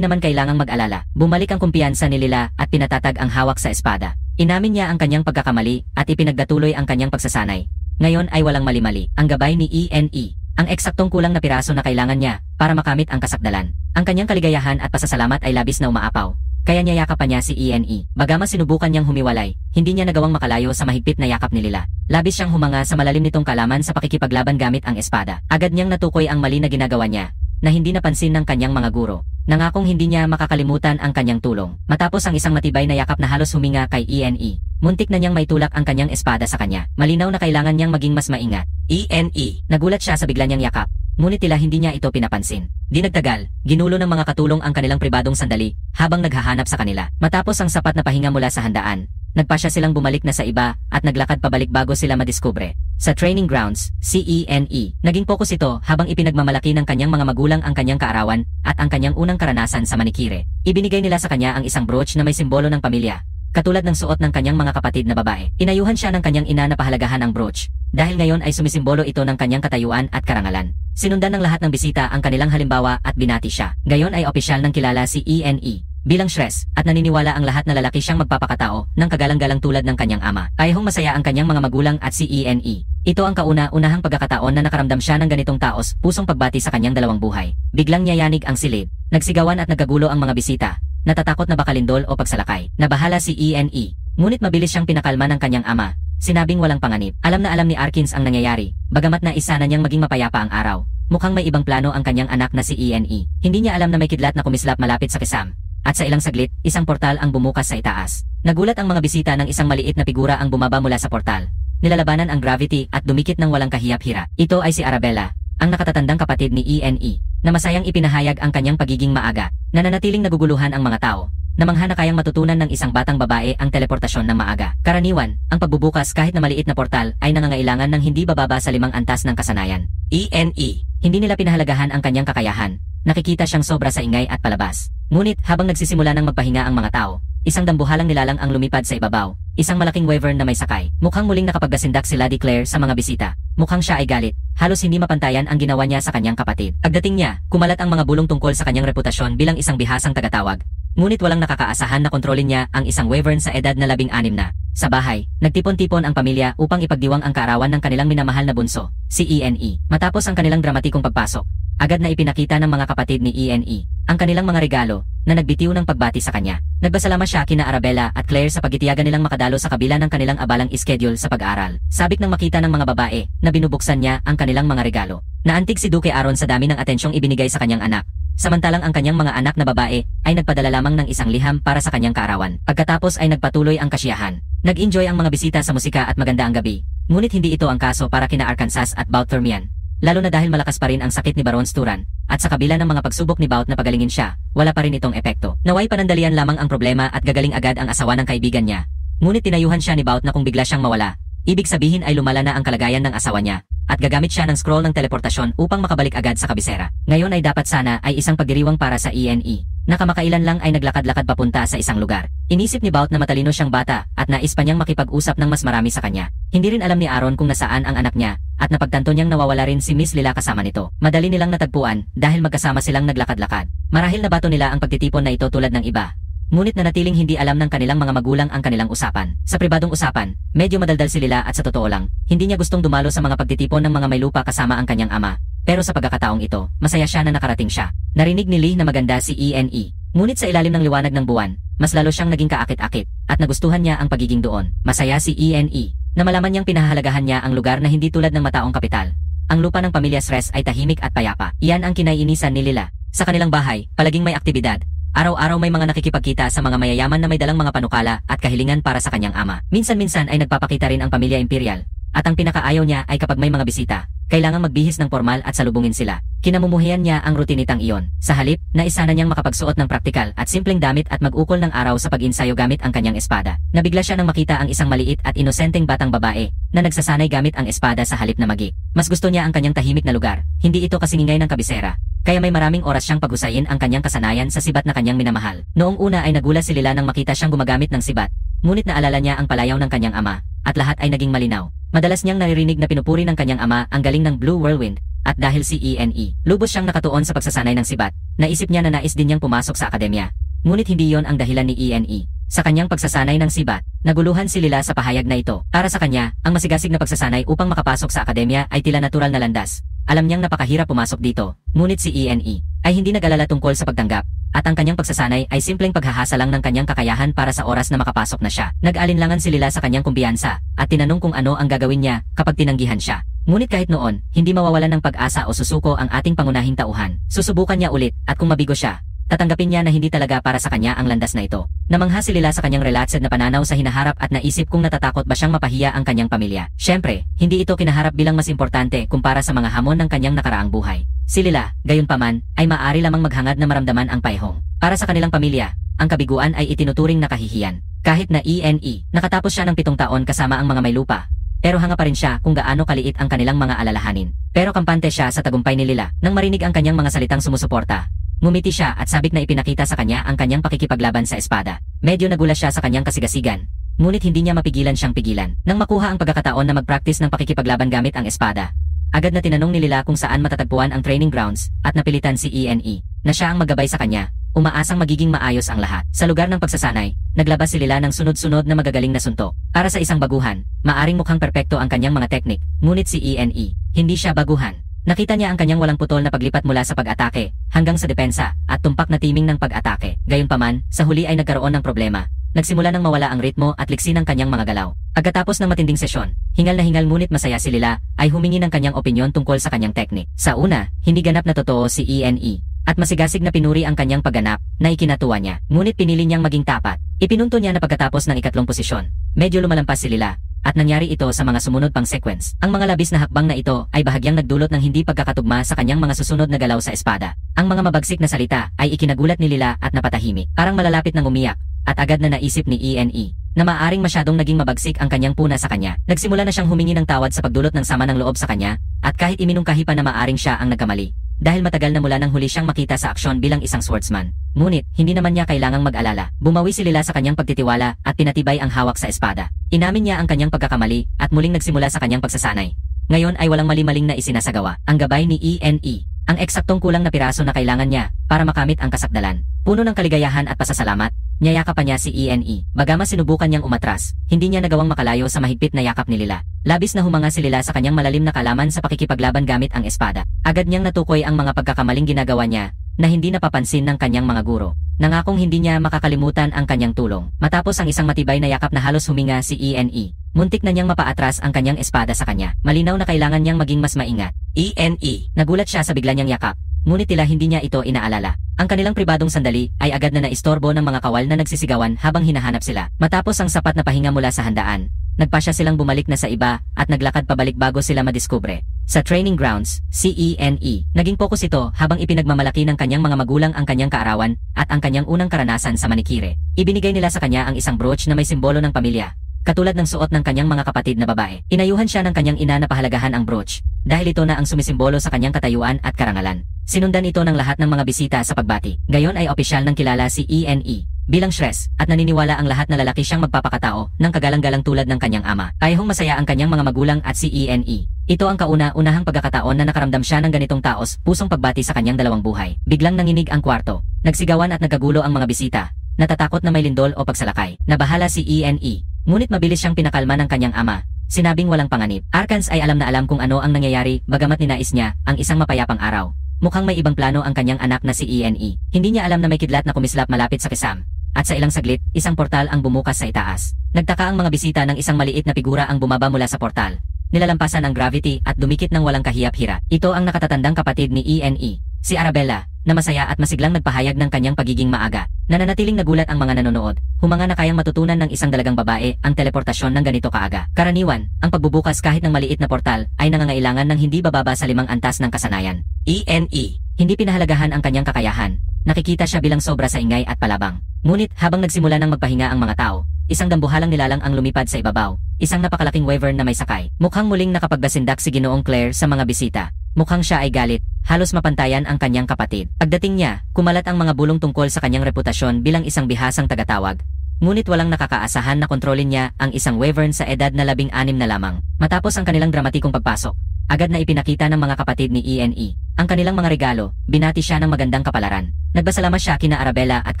naman kailangang mag-alala. Bumalik ang kumpiyansa ni Lila at pinatatag ang hawak sa espada. Inamin niya ang kanyang pagkakamali at ipinagdatuloy ang kanyang pagsasanay. Ngayon ay walang mali-mali. Ang gabay ni ENE, ang eksaktong kulang na piraso na kailangan niya para makamit ang kasakdalan. Ang kanyang kaligayahan at pasasalamat ay labis na umaapaw. Kaya niyayakapan niya si ENE. Bagamas sinubukan niyang humiwalay, hindi niya nagawang makalayo sa mahigpit na yakap ni Lila. Labis siyang humanga sa malalim nitong kalaman sa pakikipaglaban gamit ang espada. Agad niyang natukoy ang mali na ginagawa niya, na hindi napansin ng kanyang mga guro. Nangakong hindi niya makakalimutan ang kanyang tulong. Matapos ang isang matibay na yakap na halos huminga kay ENE, muntik na niyang maitulak ang kanyang espada sa kanya. Malinaw na kailangan niyang maging mas maingat. ENE. Nagulat siya sa bigla niyang yakap. Ngunit tila hindi niya ito pinapansin. Di nagtagal, ginulo ng mga katulong ang kanilang pribadong sandali habang naghahanap sa kanila. Matapos ang sapat na pahinga mula sa handaan, nagpasya silang bumalik na sa iba at naglakad pabalik bago sila madiskubre. Sa training grounds, si ENE, naging focus ito habang ipinagmamalaki ng kanyang mga magulang ang kanyang kaarawan at ang kanyang unang karanasan sa manikire. Ibinigay nila sa kanya ang isang brooch na may simbolo ng pamilya, katulad ng suot ng kanyang mga kapatid na babae. Inayuhan siya ng kanyang ina na pahalagahan ang brooch, dahil ngayon ay sumisimbolo ito ng kanyang katayuan at karangalan. Sinundan ng lahat ng bisita ang kanilang halimbawa at binati siya. Gayon ay opisyal ng kilala si ENE bilang Shress at naniniwala ang lahat na lalaki siyang magpapakatao ng kagalang-galang tulad ng kanyang ama. Parehong masaya ang kanyang mga magulang at si ENE. Ito ang kauna-unahang pagkakataon na nakaramdam siya ng ganitong taos pusong pagbati sa kanyang dalawang buhay. Biglang yayanig ang silid. Nagsigawan at nagkagulo ang mga bisita. Natatakot na baka lindol o pagsalakay. Nabahala si ENE. Ngunit mabilis siyang pinakalma ng kanyang ama. Sinabing walang panganib. Alam na alam ni Arkins ang nangyayari, bagamat naisa na niyang maging mapayapa ang araw. Mukhang may ibang plano ang kanyang anak na si ENE. Hindi niya alam na may kidlat na kumislap malapit sa kisam. At sa ilang saglit, isang portal ang bumukas sa itaas. Nagulat ang mga bisita ng isang maliit na figura ang bumaba mula sa portal. Nilalabanan ang gravity at dumikit ng walang kahiyap-hira. Ito ay si Arabella, ang nakatatandang kapatid ni ENE, na masayang ipinahayag ang kanyang pagiging maaga. Nananatiling naguguluhan ang mga tao. Namangha na kayang matutunan ng isang batang babae ang teleportasyon ng maaga. Karaniwan, ang pagbubukas kahit na maliit na portal ay nangangailangan ng hindi bababa sa 5 antas ng kasanayan. ENE. Hindi nila pinahalagahan ang kanyang kakayahan. Nakikita siyang sobra sa ingay at palabas. Ngunit habang nagsisimula ng magpahinga ang mga tao, isang dambuhalang nilalang ang lumipad sa ibabaw. Isang malaking wyvern na may sakay. Mukhang muling nakapaggasindak si Lady Claire sa mga bisita. Mukhang siya ay galit. Halos hindi mapantayan ang ginawa niya sa kanyang kapatid. Pagdating niya, kumalat ang mga bulong tungkol sa kanyang reputasyon bilang isang bihasang tagatawag. Ngunit walang nakakaasahan na kontrolin niya ang isang wyvern sa edad na 16 na. Sa bahay, nagtipon-tipon ang pamilya upang ipagdiwang ang kaarawan ng kanilang minamahal na bunso, si ENE. Matapos ang kanilang dramatikong pagpasok, agad na ipinakita ng mga kapatid ni ENE ang kanilang mga regalo na nagbitiw ng pagbati sa kanya. Nagpasalamat siya kina Arabella at Claire sa pagtitiyaga nilang makadalo sa kabila ng kanilang abalang schedule sa pag-aaral. Sabik nang makita ng mga babae na binubuksan niya ang kanilang mga regalo. Naantig si Duke Aaron sa dami ng atensyong ibinigay sa kanyang anak. Samantalang ang kanyang mga anak na babae ay nagpadala lamang ng isang liham para sa kanyang kaarawan. Pagkatapos ay nagpatuloy ang kasiyahan. Nag-enjoy ang mga bisita sa musika at maganda ang gabi. Ngunit hindi ito ang kaso para kina Arkansas at Bout Thermian. Lalo na dahil malakas pa rin ang sakit ni Baron Sturan, at sa kabila ng mga pagsubok ni Bout na pagalingin siya, wala pa rin itong epekto. Naway panandalian lamang ang problema at gagaling agad ang asawa ng kaibigan niya. Ngunit tinayuhan siya ni Bout na kung bigla siyang mawala, ibig sabihin ay lumala na ang kalagayan ng asawa niya, at gagamit siya ng scroll ng teleportasyon upang makabalik agad sa kabisera. Ngayon ay dapat sana ay isang pagdiriwang para sa ENE, na kamakailan lang ay naglakad-lakad papunta sa isang lugar. Inisip ni Bout na matalino siyang bata at nais pa niyang makipag-usap ng mas marami sa kanya. Hindi rin alam ni Aaron kung nasaan ang anak niya, at napagtanto niyang nawawala rin si Miss Lila kasama nito. Madali nilang natagpuan dahil magkasama silang naglakad-lakad. Marahil nabato nila ang pagtitipon na ito tulad ng iba. Ngunit nanatiling hindi alam ng kanilang mga magulang ang kanilang usapan. Sa pribadong usapan, medyo madaldal si Lila at sa totoo lang, hindi niya gustong dumalo sa mga pagtitipon ng mga may lupa kasama ang kanyang ama. Pero sa pagkakataong ito, masaya siya na nakarating siya. Narinig ni Lee na maganda si ENE. Ngunit sa ilalim ng liwanag ng buwan, mas lalo siyang naging kaakit-akit, at nagustuhan niya ang pagiging doon. Masaya si ENE, na malaman niyang pinahahalagahan niya ang lugar na hindi tulad ng mataong kapital. Ang lupa ng pamilya Shress ay tahimik at payapa. Iyan ang kinaiinisan ni Lila. Sa kanilang bahay, palaging may aktibidad. Araw-araw may mga nakikipagkita sa mga mayayaman na may dalang mga panukala at kahilingan para sa kanyang ama. Minsan-minsan ay nagpapakita rin ang pamilya Imperial, at ang pinakaayaw niya ay kapag may mga bisita. kailangang magbihis ng formal at salubungin sila. Kinamumuhian niya ang rutinitang iyon. Sa halip, naisa na niyang makapagsuot ng praktikal at simpleng damit at mag-ukol ng araw sa pag-insayo gamit ang kanyang espada. Nabigla siya nang makita ang isang maliit at inosenteng batang babae na nagsasanay gamit ang espada sa halip na magi. Mas gusto niya ang kanyang tahimik na lugar, hindi ito kasingingay ng kabisera. Kaya may maraming oras siyang paghusayin ang kanyang kasanayan sa sibat na kanyang minamahal. Noong una ay nagulat si Lila nang makita siyang gumagamit ng sibat, ngunit naalala niya ang palayaw ng kanyang ama, at lahat ay naging malinaw. Madalas niyang naririnig na pinupuri ng kanyang ama ang galing ng Blue Whirlwind, at dahil si ENE, lubos siyang nakatuon sa pagsasanay ng sibat, naisip niya na nais din niyang pumasok sa akademya. Ngunit hindi yon ang dahilan ni ENE. Sa kanyang pagsasanay ng sibat, naguluhan si Lila sa pahayag na ito. Para sa kanya, ang masigasig na pagsasanay upang makapasok sa akademya ay tila natural na landas. Alam niyang napakahirap pumasok dito, ngunit si ENE ay hindi nag-alala tungkol sa pagtanggap, at ang kanyang pagsasanay ay simpleng paghahasa lang ng kanyang kakayahan para sa oras na makapasok na siya. Nag-alinlangan si Lila sa kanyang kumpiyansa, at tinanong kung ano ang gagawin niya kapag tinanggihan siya. Ngunit kahit noon, hindi mawawalan ng pag-asa o susuko ang ating pangunahing tauhan. Susubukan niya ulit, at kung mabigo siya, tatanggapin niya na hindi talaga para sa kanya ang landas na ito. Namangha si Lila sa kanyang relaxed na pananaw sa hinaharap at naisip kung natatakot ba siyang mapahiya ang kanyang pamilya. Siyempre, hindi ito kinaharap bilang mas importante kumpara sa mga hamon ng kanyang nakaraang buhay. Si Lila, gayunpaman, ay maaari lamang maghangad na maramdaman ang paihong. Para sa kanilang pamilya, ang kabiguan ay itinuturing na kahihiyan. Kahit na ENE, nakatapos siya ng 7 taon kasama ang mga may lupa, pero hanga pa rin siya kung gaano kaliit ang kanilang mga alalahanin. Pero kampante siya sa tagumpay ni Lila nang marinig ang kanyang mga salitang sumusuporta. Ngumiti siya at sabik na ipinakita sa kanya ang kanyang pakikipaglaban sa espada. Medyo nagulat siya sa kanyang kasigasigan, ngunit hindi niya mapigilan siyang pigilan. Nang makuha ang pagkakataon na mag-practice ng pakikipaglaban gamit ang espada, agad na tinanong ni Lila kung saan matatagpuan ang training grounds at napilitan si ENE na siya ang maggabay sa kanya, umaasang magiging maayos ang lahat. Sa lugar ng pagsasanay, naglabas si Lila ng sunod-sunod na magagaling na suntok. Para sa isang baguhan, maaring mukhang perpekto ang kanyang mga teknik, ngunit si ENE, hindi siya baguhan. Nakita niya ang kanyang walang putol na paglipat mula sa pag-atake hanggang sa depensa at tumpak na timing ng pag-atake. Gayunpaman, sa huli ay nagkaroon ng problema. Nagsimula nang mawala ang ritmo at liksi ng kanyang mga galaw. Pagkatapos ng matinding sesyon, hingal na hingal ngunit masaya si Lila ay humingi ng kanyang opinyon tungkol sa kanyang teknik. Sa una, hindi ganap na totoo si ENE at masigasig na pinuri ang kanyang pagganap na ikinatuwa niya. Ngunit pinili niyang maging tapat. Ipinunto niya na pagkatapos ng 3 posisyon, medyo lumalampas si Lila. At nangyari ito sa mga sumunod pang sequence. Ang mga labis na hakbang na ito ay bahagyang nagdulot ng hindi pagkakatugma sa kanyang mga susunod na galaw sa espada. Ang mga mabagsik na salita ay ikinagulat ni Lila at napatahimik. Parang malalapit ng umiyak, at agad na naisip ni ENE na maaaring masyadong naging mabagsik ang kanyang puna sa kanya. Nagsimula na siyang humingi ng tawad sa pagdulot ng sama ng loob sa kanya, at kahit iminungkahi pa na maaaring siya ang nagkamali. Dahil matagal na mula nang huli siyang makita sa aksyon bilang isang swordsman. Ngunit, hindi naman niya kailangang mag-alala. Bumawi si Lila sa kanyang pagtitiwala at pinatibay ang hawak sa espada. Inamin niya ang kanyang pagkakamali at muling nagsimula sa kanyang pagsasanay. Ngayon ay walang mali-maling na isinasagawa. Ang gabay ni ENE, ang eksaktong kulang na piraso na kailangan niya para makamit ang kasakdalan. Puno ng kaligayahan at pasasalamat, niyayakap pa niya si ENE. Bagamas sinubukan niyang umatras, hindi niya nagawang makalayo sa mahigpit na yakap ni Lila. Labis na humanga si Lila sa kanyang malalim na kalaman sa pakikipaglaban gamit ang espada. Agad niyang natukoy ang mga pagkakamaling ginagawa niya na hindi napapansin ng kanyang mga guro. Nangakong hindi niya makakalimutan ang kanyang tulong. Matapos ang isang matibay na yakap na halos huminga si ENE, muntik na niyang mapaatras ang kanyang espada sa kanya. Malinaw na kailangan niyang maging mas maingat. ENE, nagulat siya sa bigla niyang yakap, ngunit tila hindi niya ito inaalala. Ang kanilang pribadong sandali ay agad na naistorbo ng mga kawal na nagsisigawan habang hinahanap sila. Matapos ang sapat na pahinga mula sa handaan, nagpasya silang bumalik na sa iba at naglakad pabalik bago sila madiskubre. Sa training grounds, si ENE, naging focus ito habang ipinagmamalaki ng kanyang mga magulang ang kanyang kaarawan at ang kanyang unang karanasan sa manikire. Ibinigay nila sa kanya ang isang brooch na may simbolo ng pamilya, katulad ng suot ng kanyang mga kapatid na babae. Inayuhan siya ng kanyang ina na pahalagahan ang brooch, dahil ito na ang sumisimbolo sa kanyang katayuan at karangalan. Sinundan ito ng lahat ng mga bisita sa pagbati. Gayon ay opisyal ng kilala si ENE bilang Shress at naniniwala ang lahat na lalaki siyang magpapakatao ng kagalang-galang tulad ng kanyang ama. Kayahong masaya ang kanyang mga magulang at si ENE. Ito ang kauna-unahang pagkakataon na nakaramdam siya ng ganitong taos pusong pagbati sa kanyang dalawang buhay. Biglang nanginig ang kwarto. Nagsigawan at nagkagulo ang mga bisita, natatakot na may lindol o pagsalakay. Nabahala si ENE, ngunit mabilis siyang pinakalma ng kanyang ama. Sinabing walang panganib. Arkans ay alam na alam kung ano ang nangyayari bagamat ninais niya ang isang mapayapang araw. Mukhang may ibang plano ang kanyang anak na si ENE. Hindi niya alam na may kidlat na kumislap malapit sa kisam. At sa ilang saglit, isang portal ang bumukas sa itaas. Nagtaka ang mga bisita ng isang maliit na figura ang bumaba mula sa portal. Nilalampasan ang gravity at dumikit ng walang kahiyap-hira. Ito ang nakatatandang kapatid ni ENE, si Arabella, na masaya at masiglang nagpahayag ng kanyang pagiging maaga. Nananatiling nagulat ang mga nanonood, humanga na kayang matutunan ng isang dalagang babae ang teleportasyon ng ganito kaaga. Karaniwan, ang pagbubukas kahit ng maliit na portal ay nangangailangan ng hindi bababa sa 5 antas ng kasanayan. ENE. Hindi pinahalagahan ang kanyang kakayahan. Nakikita siya bilang sobra sa ingay at palabang. Ngunit habang nagsimula ng magpahinga ang mga tao, isang dambuhalang nilalang ang lumipad sa ibabaw, isang napakalaking wyvern na may sakay. Mukhang muling nakapagbasindak si Ginoong Claire sa mga bisita. Mukhang siya ay galit, halos mapantayan ang kanyang kapatid. Pagdating niya, kumalat ang mga bulong tungkol sa kanyang reputasyon bilang isang bihasang tagatawag. Ngunit walang nakakaasahan na kontrolin niya ang isang wyvern sa edad na 16 na lamang. Matapos ang kanilang dramatikong pagpasok, agad na ipinakita ng mga kapatid ni ENE ang kanilang mga regalo, binati siya ng magandang kapalaran. Nagpasalamat siya kina Arabella at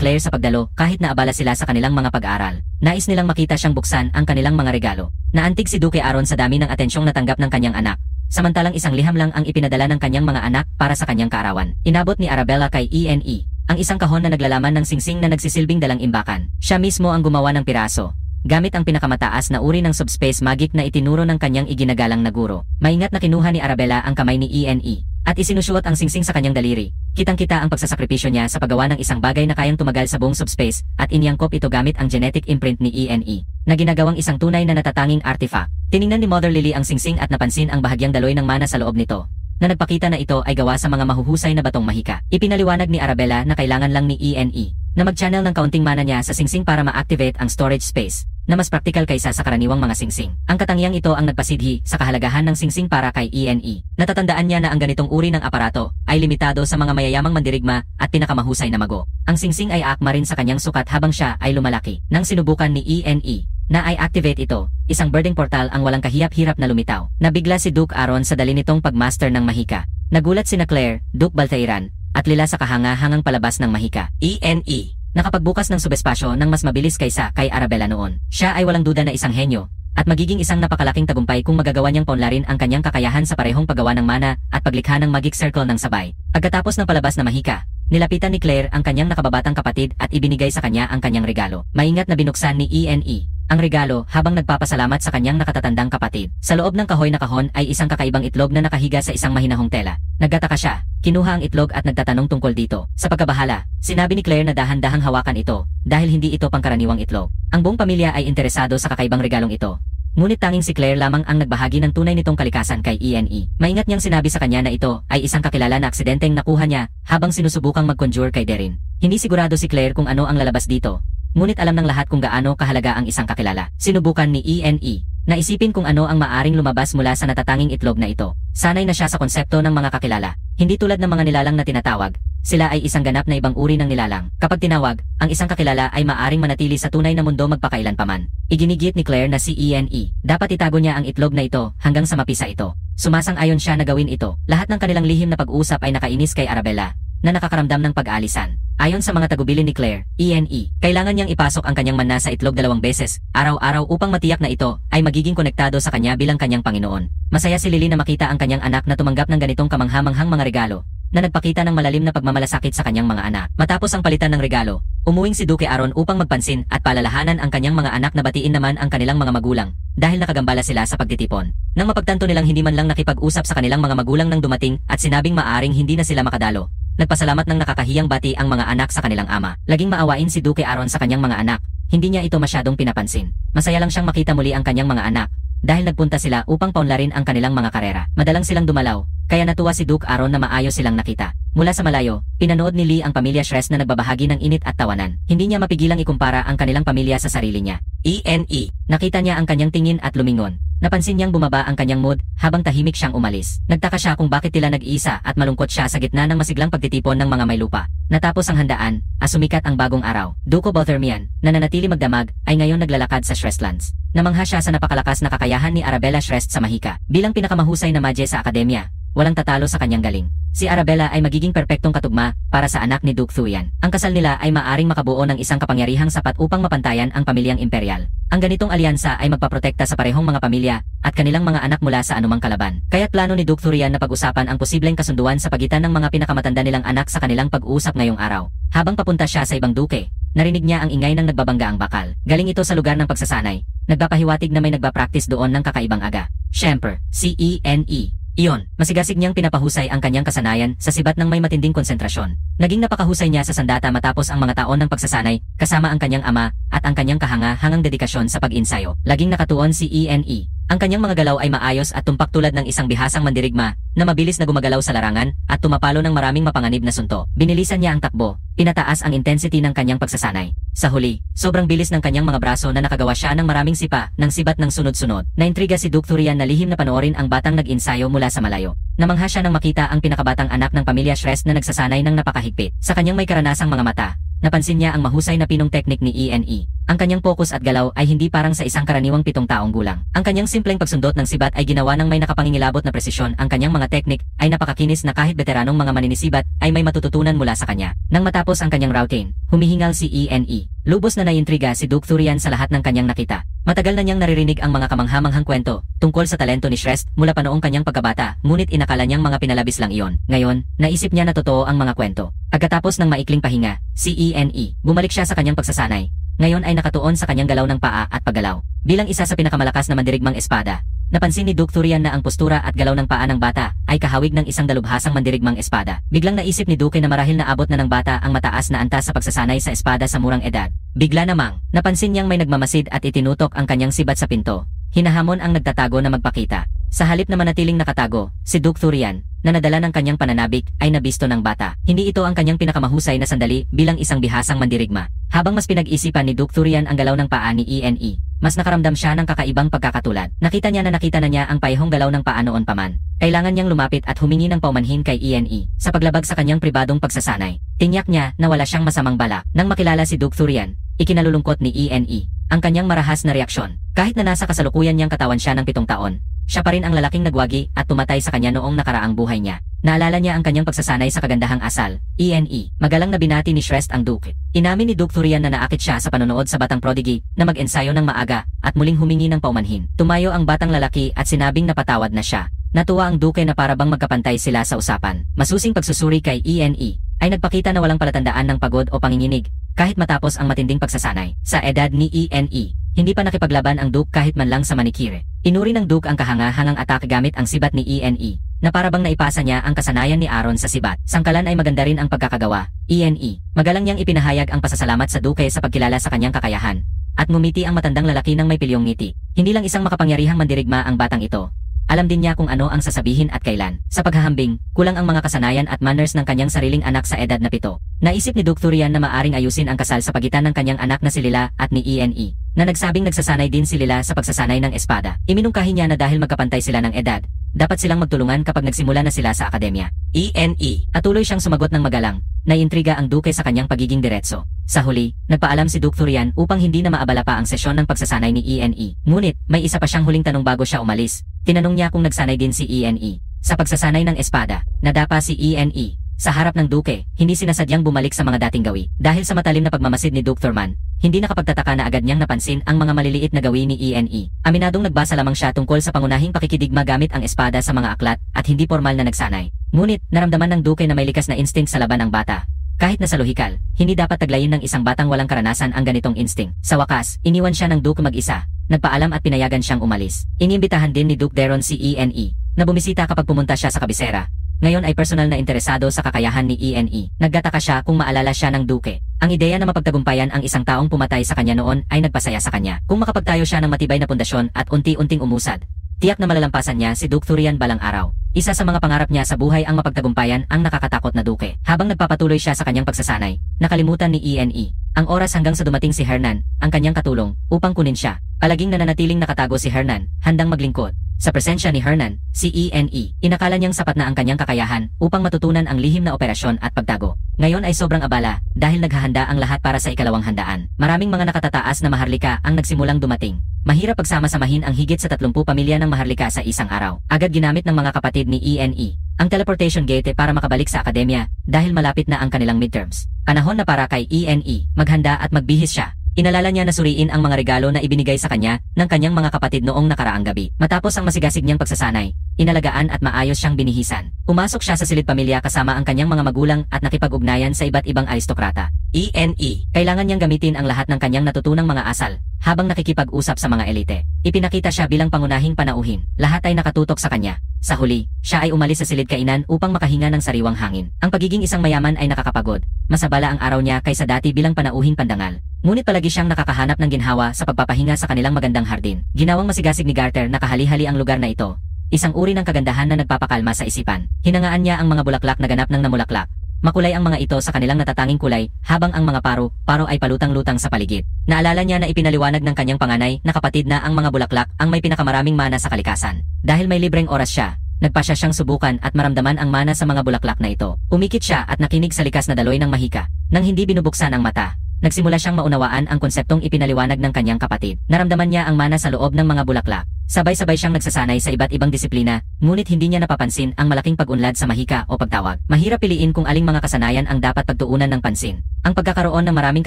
Claire sa pagdalo kahit na abala sila sa kanilang mga pag-aaral. Nais nilang makita siyang buksan ang kanilang mga regalo. Naantig si Duke Aaron sa dami ng atensyong natanggap ng kanyang anak. Samantalang isang liham lang ang ipinadala ng kanyang mga anak para sa kanyang kaarawan. Inabot ni Arabella kay ENE ang isang kahon na naglalaman ng singsing na nagsisilbing dalang imbakan. Siya mismo ang gumawa ng piraso, gamit ang pinakamataas na uri ng subspace magic na itinuro ng kanyang iginagalang na guro. Maingat na kinuha ni Arabella ang kamay ni ENE at isinusuot ang singsing sa kanyang daliri. Kitang-kita ang pagsasakripisyo niya sa paggawa ng isang bagay na kayang tumagal sa buong subspace at inyangkop ito gamit ang genetic imprint ni ENE na ginagawang isang tunay na natatanging artifact. Tiningnan ni Mother Lily ang singsing at napansin ang bahagyang daloy ng mana sa loob nito, na nagpakita na ito ay gawa sa mga mahuhusay na batong mahika. Ipinaliwanag ni Arabella na kailangan lang ni ENE na mag-channel ng kaunting mana niya sa singsing para ma-activate ang storage space, na mas praktikal kaysa sa karaniwang mga singsing. Ang katangiang ito ang nagpasidhi sa kahalagahan ng singsing para kay ENE. Natatandaan niya na ang ganitong uri ng aparato ay limitado sa mga mayayamang mandirigma at pinakamahusay na mago. Ang singsing ay aakma rin sa kanyang sukat habang siya ay lumalaki. Nang sinubukan ni ENE na i-activate ito, isang birding portal ang walang kahirap-hirap na lumitaw. Nabigla si Duke Aaron sa dali nitong pagmaster ng mahika. Nagulat sina Claire, Duke Baltairan, at Lila sa kahanga-hangang palabas ng mahika. ENE nakapagbukas ng subespasyo ng mas mabilis kaysa kay Arabella noon. Siya ay walang duda na isang henyo, at magiging isang napakalaking tagumpay kung magagawa niyang paunlarin ang kanyang kakayahan sa parehong paggawa ng mana at paglikha ng magic circle ng sabay. Pagkatapos ng palabas na mahika, nilapitan ni Claire ang kanyang nakababatang kapatid at ibinigay sa kanya ang kanyang regalo. Maingat na binuksan ni ENE ang regalo habang nagpapasalamat sa kanyang nakatatandang kapatid. Sa loob ng kahoy na kahon ay isang kakaibang itlog na nakahiga sa isang mahinahong tela. Nagtataka siya, kinuha ang itlog at nagtatanong tungkol dito. Sa pagkabahala, sinabi ni Claire na dahan-dahang hawakan ito dahil hindi ito pangkaraniwang itlog. Ang buong pamilya ay interesado sa kakaibang regalong ito. Ngunit tanging si Claire lamang ang nagbahagi ng tunay nitong kalikasan kay ENE. Maingat niyang sinabi sa kanya na ito ay isang kakilala na aksidenteng nakuha niya habang sinusubukang mag-conjure kay Derin. Hindi sigurado si Claire kung ano ang lalabas dito, ngunit alam ng lahat kung gaano kahalaga ang isang kakilala. Sinubukan ni ENE na isipin kung ano ang maaring lumabas mula sa natatanging itlog na ito. Sanay na siya sa konsepto ng mga kakilala. Hindi tulad ng mga nilalang na tinatawag, sila ay isang ganap na ibang uri ng nilalang. Kapag tinawag, ang isang kakilala ay maaring manatili sa tunay na mundo magpakailan paman. Iginigit ni Claire na si ENE dapat itago niya ang itlog na ito hanggang sa mapisa ito. Sumasang-ayon siya na gawin ito. Lahat ng kanilang lihim na pag-uusap ay nakainis kay Arabella, na nakakaramdam ng pag-aalisan. Ayon sa mga tagubilin ni Claire, ENE, kailangan niyang ipasok ang kanyang mana sa itlog 2 beses, araw-araw upang matiyak na ito ay magiging konektado sa kanya bilang kanyang Panginoon. Masaya si Lily na makita ang kanyang anak na tumanggap ng ganitong kamangha-manghang mga regalo, na nagpakita ng malalim na pagmamalasakit sa kanyang mga anak. Matapos ang palitan ng regalo, umuwing si Duke Aaron upang magpansin at palalahanan ang kanyang mga anak na batiin naman ang kanilang mga magulang, dahil nakagambala sila sa pagtitipon. Nang mapagtanto nilang hindi man lang nakipag-usap sa kanilang mga magulang nang dumating at sinabing maaring hindi na sila makadalo, nagpasalamat ng nakakahiyang bati ang mga anak sa kanilang ama. Laging maawain si Duke Aaron sa kanyang mga anak, hindi niya ito masyadong pinapansin. Masaya lang siyang makita muli ang kanyang mga anak, dahil nagpunta sila upang paunlarin ang kanilang mga karera. Madalang silang dumalaw, kaya natuwa si Duke Aaron na maayos silang nakita. Mula sa malayo, pinanood ni Lee ang pamilya Shrest na nagbabahagi ng init at tawanan. Hindi niya mapigilang ikumpara ang kanilang pamilya sa sarili niya. ENE, nakita niya ang kanyang tingin at lumingon. Napansin niyang bumaba ang kanyang mood habang tahimik siyang umalis. Nagtaka siya kung bakit tila nag-iisa at malungkot siya sa gitna ng masiglang pagtitipon ng mga may lupa. Natapos ang handaan, sumikat ang bagong araw. Duko Bothermian, na nanatili magdamag, ay ngayon naglalakad sa Shrestlands. Namangha siya sa napakalakas na kakayahan ni Arabella Shrest sa mahika. Bilang pinakamahusay na mage sa akademya, walang tatalo sa kanyang galing. Si Arabella ay magiging perpektong katugma para sa anak ni Duke Thuyan. Ang kasal nila ay maaring makabuo ng isang kapangyarihang sapat upang mapantayan ang pamilyang imperial. Ang ganitong alyansa ay magpaprotekta sa parehong mga pamilya at kanilang mga anak mula sa anumang kalaban. Kaya't plano ni Duke Thuyan na pag-usapan ang posibleng kasunduan sa pagitan ng mga pinakamatanda nilang anak sa kanilang pag-uusap ngayong araw. Habang papunta siya sa ibang duke, narinig niya ang ingay ng nagbabangga ang bakal. Galing ito sa lugar ng pagsasanay. Nagpapahiwatig na may nagba-practice doon ng kakaibang aga. Siyempre, si ENE. Iyon, masigasig niyang pinapahusay ang kanyang kasanayan sa sibat ng may matinding konsentrasyon. Naging napakahusay niya sa sandata matapos ang mga taon ng pagsasanay, kasama ang kanyang ama, at ang kanyang kahanga-hangang dedikasyon sa pag-insayo. Laging nakatuon si ENE. Ang kanyang mga galaw ay maayos at tumpak tulad ng isang bihasang mandirigma na mabilis na gumagalaw sa larangan at tumapalo ng maraming mapanganib na sunto. Binilisan niya ang takbo, pinataas ang intensity ng kanyang pagsasanay. Sa huli, sobrang bilis ng kanyang mga braso na nakagawa siya ng maraming sipa ng sibat ng sunod-sunod. Naintriga si Duke Thurian na lihim na panoorin ang batang nag-insayo mula sa malayo. Namangha siya nang makita ang pinakabatang anak ng pamilya Shrest na nagsasanay ng napakahigpit. Sa kanyang may karanasang mga mata, napansin niya ang mahusay na pinong teknik ni ENE. Ang kanyang focus at galaw ay hindi parang sa isang karaniwang 7 taong gulang. Ang kanyang simpleng pagsundot ng sibat ay ginawa ng may nakapangingilabot na presisyon. Ang kanyang mga teknik ay napakakinis na kahit veteranong mga maninisibat ay may matututunan mula sa kanya. Nang matapos ang kanyang routine, humihingal si ENE. Lubos na naiintriga si Duke Thurian sa lahat ng kanyang nakita. Matagal na niyang naririnig ang mga kamanghamanghang kwento tungkol sa talento ni Shrest mula pa noong kanyang pagkabata, ngunit inakala niyang mga pinalabis lang iyon. Ngayon, naisip niya na totoo ang mga kwento. Pagkatapos ng maikling pahinga, si ENE bumalik siya sa kanyang pagsasanay. Ngayon ay nakatuon sa kanyang galaw ng paa at paggalaw. Bilang isa sa pinakamalakas na mandirigmang espada, napansin ni Duke Thurian na ang postura at galaw ng paa ng bata ay kahawig ng isang dalubhasang mandirigmang espada. Biglang naisip ni Duke na marahil naabot na ng bata ang mataas na antas sa pagsasanay sa espada sa murang edad. Bigla namang, napansin niyang may nagmamasid at itinutok ang kanyang sibat sa pinto. Hinahamon ang nagtatago na magpakita. Sa halip na manatiling nakatago, si Duke Thurian, na nadala ng kanyang pananabik, ay nabisto ng bata. Hindi ito ang kanyang pinakamahusay na sandali bilang isang bihasang mandirigma. Habang mas pinag-isipan ni Duke Thurian ang galaw ng paa ni ENE, mas nakaramdam siya ng kakaibang pagkakatulad. Nakita na niya ang paihong galaw ng paa noon pa man. Kailangan niyang lumapit at humingi ng paumanhin kay ENE sa paglabag sa kanyang pribadong pagsasanay. Tinyak niya na wala siyang masamang balak. Nang makilala si Duke Thurian, ikinalulungkot ni ENE ang kanyang marahas na reaksyon. Kahit na nasa kasalukuyan niyang katawan siya ng 7 taon, siya pa rin ang lalaking nagwagi at tumatay sa kanya noong nakaraang buhay niya. Naalala niya ang kanyang pagsasanay sa kagandahang asal. ENE, magalang na binati ni Shrest ang Duke. Inamin ni Duke Thurian na naakit siya sa panonood sa batang prodigy na mag-ensayo ng maaga at muling humingi ng paumanhin. Tumayo ang batang lalaki at sinabing napatawad na siya. Natuwa ang Duke na parabang magkapantay sila sa usapan. Masusing pagsusuri kay ENE ay nagpakita na walang palatandaan ng pagod o panginginig kahit matapos ang matinding pagsasanay. Sa edad ni ENE, hindi pa nakipaglaban ang Duke kahit man lang sa manikire. Inuri ng Duke ang kahanga-hangang atake gamit ang sibat ni ENE, na parabang naipasa niya ang kasanayan ni Aaron sa sibat. Sangkalan ay maganda rin ang pagkakagawa. ENE, magalang niyang ipinahayag ang pasasalamat sa Duke sa pagkilala sa kanyang kakayahan. At ngumiti ang matandang lalaki ng may pilyong ngiti. Hindi lang isang makapangyarihang mandirigma ang batang ito. Alam din niya kung ano ang sasabihin at kailan. Sa paghahambing, kulang ang mga kasanayan at manners ng kanyang sariling anak sa edad na 7. Naisip ni Duke Thurian na maaring ayusin ang kasal sa pagitan ng kanyang anak na si Lila at ni ENE, na nagsabing nagsasanay din si Lila sa pagsasanay ng espada. Iminungkahi niya na dahil magkapantay sila ng edad, dapat silang magtulungan kapag nagsimula na sila sa akademya. ENE, at tuloy siyang sumagot ng magalang. Naiintriga ang Duke sa kanyang pagiging diretso. Sa huli, nagpaalam si Duke Thurian upang hindi na maabala pa ang sesyon ng pagsasanay ni ENE. Ngunit, may isa pa siyang huling tanong bago siya umalis. Tinanong niya kung nagsanay din si ENE sa pagsasanay ng espada. Nadapa si ENE. Sa harap ng Duke, hindi sinasadyang bumalik sa mga dating gawi. Dahil sa matalim na pagmamasid ni Duke Thurman, hindi nakapagtataka na agad niyang napansin ang mga maliliit na gawi ni ENE. Aminadong nagbasa lamang siya tungkol sa pangunahing pakikidigma gamit ang espada sa mga aklat at hindi formal na nagsanay. Ngunit, naramdaman ng Duke na may likas na instinct sa laban ang bata. Kahit na sa lohikal, hindi dapat taglayin ng isang batang walang karanasan ang ganitong instinct. Sa wakas, iniwan siya ng Duke mag-isa. Nagpaalam at pinayagan siyang umalis. Inimbitahan din ni Duke Deron si ENE na bumisita kapag pumunta siya sa kabisera. Ngayon ay personal na interesado sa kakayahan ni ENE. Nagtataka siya kung maalala siya ng Duke. Ang ideya na mapagtagumpayan ang isang taong pumatay sa kanya noon ay nagpasaya sa kanya. Kung makapagtayo siya ng matibay na pundasyon at unti-unting umusad, tiyak na malalampasan niya si Duke Thurian balang araw. Isa sa mga pangarap niya sa buhay ang mapagtagumpayan ang nakakatakot na Duke. Habang nagpapatuloy siya sa kanyang pagsasanay, nakalimutan ni ENE ang oras hanggang sa dumating si Hernan, ang kanyang katulong, upang kunin siya. Palaging nananatiling nakatago si Hernan, handang maglingkod. Sa presensya ni Hernan, si ENE, inakala niyang sapat na ang kanyang kakayahan upang matutunan ang lihim na operasyon at pagtago. Ngayon ay sobrang abala dahil naghahanda ang lahat para sa ikalawang handaan. Maraming mga nakatataas na maharlika ang nagsimulang dumating. Mahirap pagsama-samahin ang higit sa 30 pamilya ng maharlika sa isang araw. Agad ginamit ng mga kapatid ni ENE ang teleportation gate para makabalik sa akademya dahil malapit na ang kanilang midterms. Panahon na para kay ENE maghanda at magbihis siya. Inalala niya na suriin ang mga regalo na ibinigay sa kanya ng kanyang mga kapatid noong nakaraang gabi. Matapos ang masigasig niyang pagsasanay, inalagaan at maayos siyang binihisan. Pumasok siya sa silid pamilya kasama ang kanyang mga magulang at nakipag-ugnayan sa iba't ibang aristokrata. ENE, kailangan niyang gamitin ang lahat ng kanyang natutunang mga asal habang nakikipag-usap sa mga elite. Ipinakita siya bilang pangunahing panauhin. Lahat ay nakatutok sa kanya. Sa huli, siya ay umalis sa silid kainan upang makahinga ng sariwang hangin. Ang pagiging isang mayaman ay nakakapagod. Masabala ang araw niya kaysa dati bilang panauhing pandangal. Ngunit palagi siyang nakakahanap ng ginhawa sa pagpapahinga sa kanilang magandang hardin. Ginawang masigasig ni Garter na kahali-hali ang lugar na ito. Isang uri ng kagandahan na nagpapakalma sa isipan. Hinangaan niya ang mga bulaklak na ganap ng namulaklak. Makulay ang mga ito sa kanilang natatanging kulay, habang ang mga paro ay palutang-lutang sa paligid. Naalala niya na ipinaliwanag ng kanyang panganay na kapatid na ang mga bulaklak ang may pinakamaraming mana sa kalikasan. Dahil may libreng oras siya, nagpasya siyang subukan at maramdaman ang mana sa mga bulaklak na ito. Umikit siya at nakinig sa likas na daloy ng mahika. Nang hindi binubuksan ang mata, nagsimula siyang maunawaan ang konseptong ipinaliwanag ng kanyang kapatid. Naramdaman niya ang mana sa loob ng mga bulaklak. Sabay-sabay siyang nagsasanay sa iba't ibang disiplina, ngunit hindi niya napapansin ang malaking pag-unlad sa mahika o pagtawag. Mahirap piliin kung aling mga kasanayan ang dapat pagtuunan ng pansin. Ang pagkakaroon ng maraming